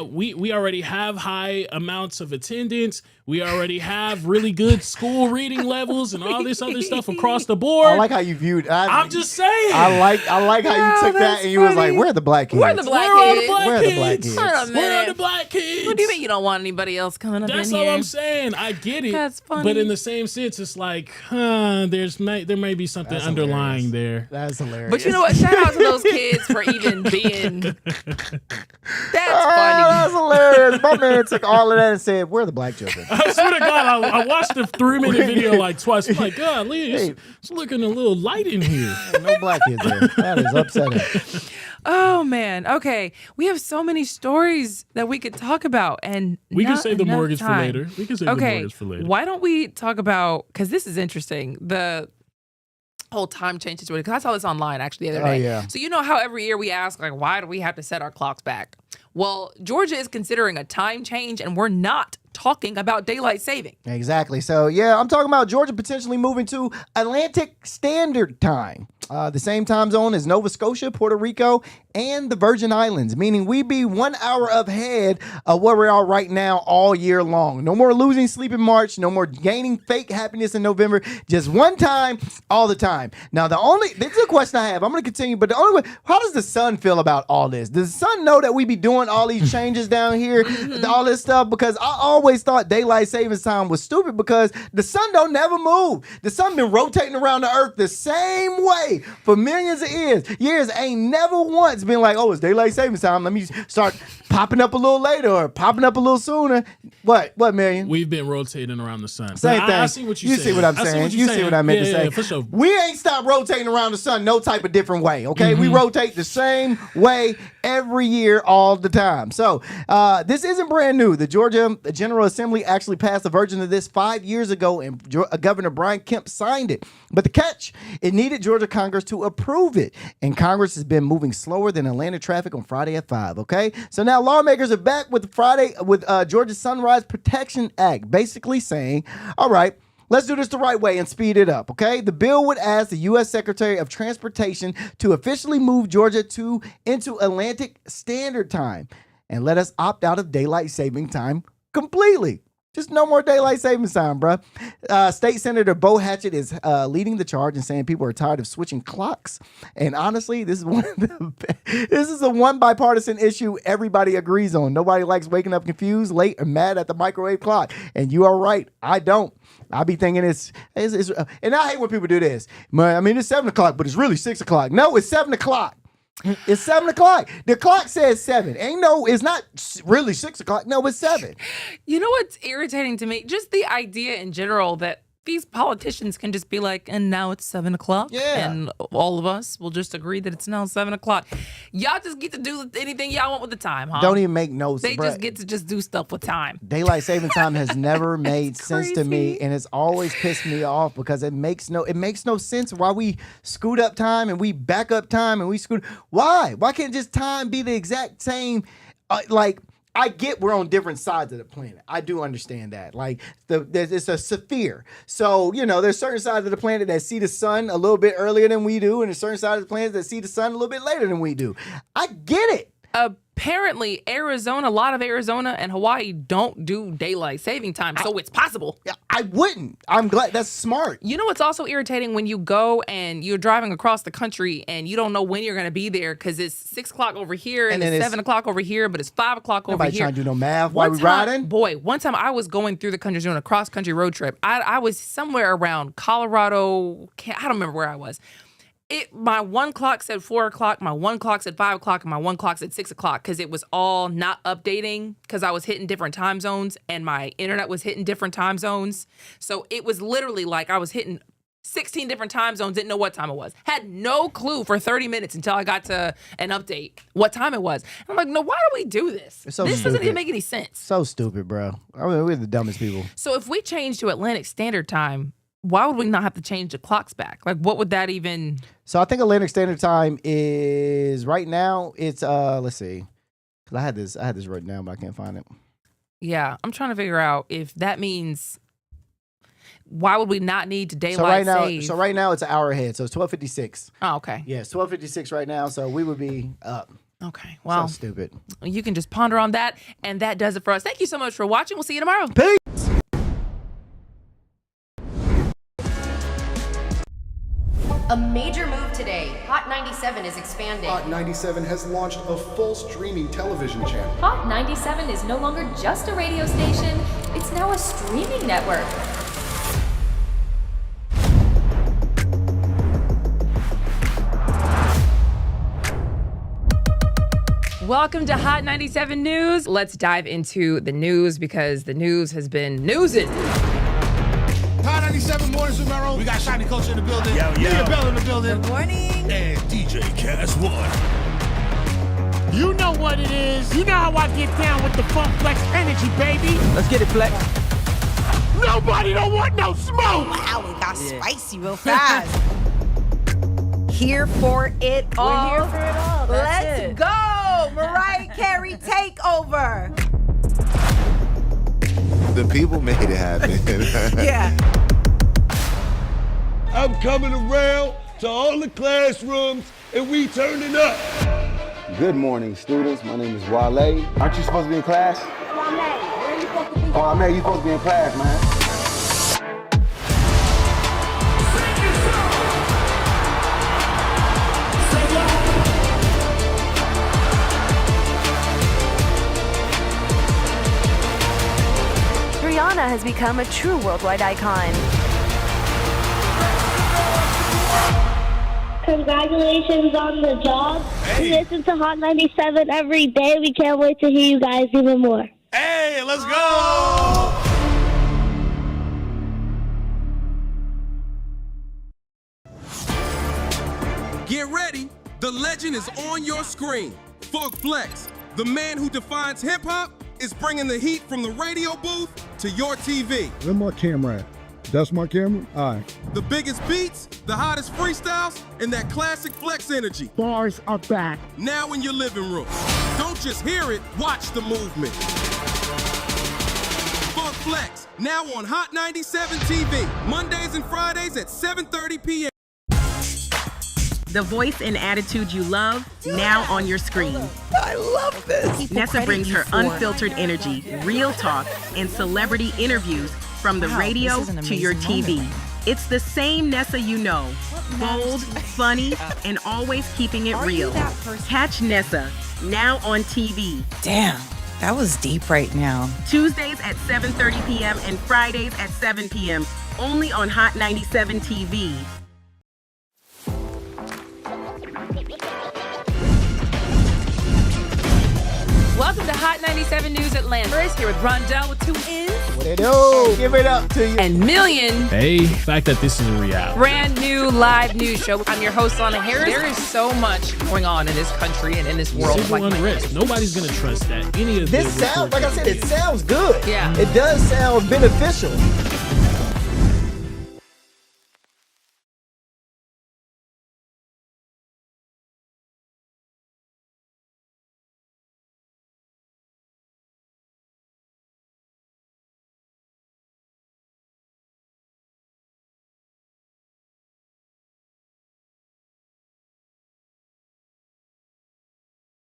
we already have high amounts of attendance. We already have really good school reading levels and all this other stuff across the board. I like how you viewed. I'm just saying. I like how you took that and you was like, "Where are the black kids? Where are the black kids? Where are the black kids? Where are the black kids? What do you mean you don't want anybody else coming up in here? That's all I'm saying. I get it. That's funny. But in the same sense, it's like, there may be something underlying there. That's hilarious. But you know what? Shout out to those kids for even being. That's funny. That's hilarious. My man took all of that and said, "Where are the black children?" I swear to God, I watched the 3-minute video like twice. I'm like, God, Lee, it's looking a little light in here. No black kids there. That is upsetting. Oh man. Okay, we have so many stories that we could talk about, and we can save the mortgage time. for later. We can save the mortgage for later. Why don't we talk about, because this is interesting, the whole time change situation, because I saw this online actually the other day. Yeah. So you know how every year we ask, like, why do we have to set our clocks back? Well, Georgia is considering a time change, and we're not talking about daylight saving. Exactly. So, yeah, I'm talking about Georgia potentially moving to Atlantic Standard Time. the same time zone as Nova Scotia, Puerto Rico, and the Virgin Islands, meaning we be 1 hour ahead of where we are right now all year long. No more losing sleep in March, no more gaining fake happiness in November, just one time, all the time. Now, this is a question I have. I'm going to continue, but the only way, how does the sun feel about all this? Does the sun know that we be doing all these changes down here, all this stuff? Because I always thought daylight savings time was stupid because the sun don't never move. The sun been rotating around the earth the same way for millions of years. Ain't never once been like, oh, it's daylight savings time. Let me start popping up a little later or popping up a little sooner. What, Million? We've been rotating around the sun. Same thing. I see what you see what I'm saying. You see what I meant to say. Yeah, for sure. We ain't stopped rotating around the sun no type of different way, okay? We rotate the same way every year all the time. So this isn't brand new. The Georgia General Assembly actually passed a version of this 5 years ago, and Governor Brian Kemp signed it. But the catch, it needed Georgia Congress to approve it. And Congress has been moving slower than Atlanta traffic on Friday at 5, okay? So now lawmakers are back with Georgia Sunrise Protection Act, basically saying, all right, let's do this the right way and speed it up, okay? The bill would ask the U.S. Secretary of Transportation to officially move Georgia into Atlantic Standard Time and let us opt out of daylight saving time completely. Just no more daylight savings time, bruh. State Senator Bo Hatchett is leading the charge and saying people are tired of switching clocks. And honestly, this is the one bipartisan issue everybody agrees on. Nobody likes waking up confused, late, or mad at the microwave clock. And you are right. I don't. I be thinking it's and I hate when people do this. I mean, it's 7 o'clock, but it's really 6 o'clock. No, it's 7 o'clock. It's 7 o'clock. The clock says 7. It's not really 6 o'clock. No, it's 7. You know what's irritating to me? Just the idea in general that these politicians can just be like, and now it's 7 o'clock. Yeah. And all of us will just agree that it's now 7 o'clock. Y'all just get to do anything y'all want with the time, huh? Don't even make no sense. They just get to just do stuff with time. Daylight saving time has never made sense to me, and it's always pissed me off because it makes no sense why we scoot up time and we back up time and we scoot. Why? Why can't just time be the exact same? I get we're on different sides of the planet. I do understand that. Like it's a sphere. So, there's certain sides of the planet that see the sun a little bit earlier than we do, and there's certain sides of the planet that see the sun a little bit later than we do. I get it. Apparently, a lot of Arizona and Hawaii don't do daylight saving time, so it's possible. I wouldn't. I'm glad. That's smart. You know what's also irritating when you go and you're driving across the country and you don't know when you're going to be there because it's 6 o'clock over here and it's 7 o'clock over here, but it's 5 o'clock over here. Nobody trying to do no math while we riding? Boy, one time I was going through the country doing a cross-country road trip. I was somewhere around Colorado. I don't remember where I was. My one clock said 4 o'clock, my one clock said 5 o'clock, and my one clock said 6 o'clock because it was all not updating because I was hitting different time zones and my internet was hitting different time zones. So it was literally like I was hitting 16 different time zones, didn't know what time it was. Had no clue for 30 minutes until I got to an update what time it was. And I'm like, no, why do we do this? This doesn't even make any sense. So stupid, bro. I mean, we're the dumbest people. So if we change to Atlantic Standard Time, why would we not have to change the clocks back? Like, what would that even? So I think Atlantic Standard Time is right now. It's let's see, because I had this written down, but I can't find it. Yeah, I'm trying to figure out if that means why would we not need to daylight save? So right now it's an hour ahead. So it's 12:56. Oh, okay. Yeah, it's 12:56 right now. So we would be up. Okay. Well, so stupid. You can just ponder on that, and that does it for us. Thank you so much for watching. We'll see you tomorrow. Peace. A major move today. Hot 97 is expanding. Hot 97 has launched a full streaming television channel. Hot 97 is no longer just a radio station, it's now a streaming network. Welcome to Hot 97 News. Let's dive into the news because the news has been newsing. Hot 97 mornings with Mero. We got Shiny Culture in the building. Leah Bell in the building. Good morning. And DJ Cass One. You know what it is. You know how I get down with the Funk Flex energy, baby. Let's get it, Flex. Nobody don't want no smoke. Wow, it got spicy real fast. Here for it all. We're here for it all. Let's go. Mariah Carey takeover. The people made it happen. Yeah. I'm coming around to all the classrooms, and we turning up. Good morning, students. My name is Wale. Aren't you supposed to be in class? Where are you supposed to be? Oh, man, you supposed to be in class, man. Rihanna has become a true worldwide icon. Congratulations on the job. We listen to Hot 97 every day. We can't wait to hear you guys even more. Hey, let's go! Get ready, the legend is on your screen. Funk Flex, the man who defines hip-hop, is bringing the heat from the radio booth to your TV. Where's my camera at? That's my camera? All right. The biggest beats, the hottest freestyles, and that classic Flex energy. Bars are back. Now in your living room. Don't just hear it, watch the movement. Funk Flex, now on Hot 97 TV, Mondays and Fridays at 7:30 p.m. The voice and attitude you love, now on your screen. I love this. Nessa brings her unfiltered energy, real talk, and celebrity interviews from the radio to your TV. It's the same Nessa you know. Bold, funny, and always keeping it real. Catch Nessa, now on TV. Damn, that was deep right now. Tuesdays at 7:30 p.m. and Fridays at 7 p.m. only on Hot 97 TV. Welcome to Hot 97 News Atlanta. First, here with Rondell with 2 N's. What it do? Give it up to you. And Million. Hey, the fact that this is a reality. Brand new live news show. I'm your host, Lana Harris. There is so much going on in this country and in this world. Civil unrest. Nobody's going to trust that. Any of This sounds, like I said, it sounds good. Yeah. It does sound beneficial.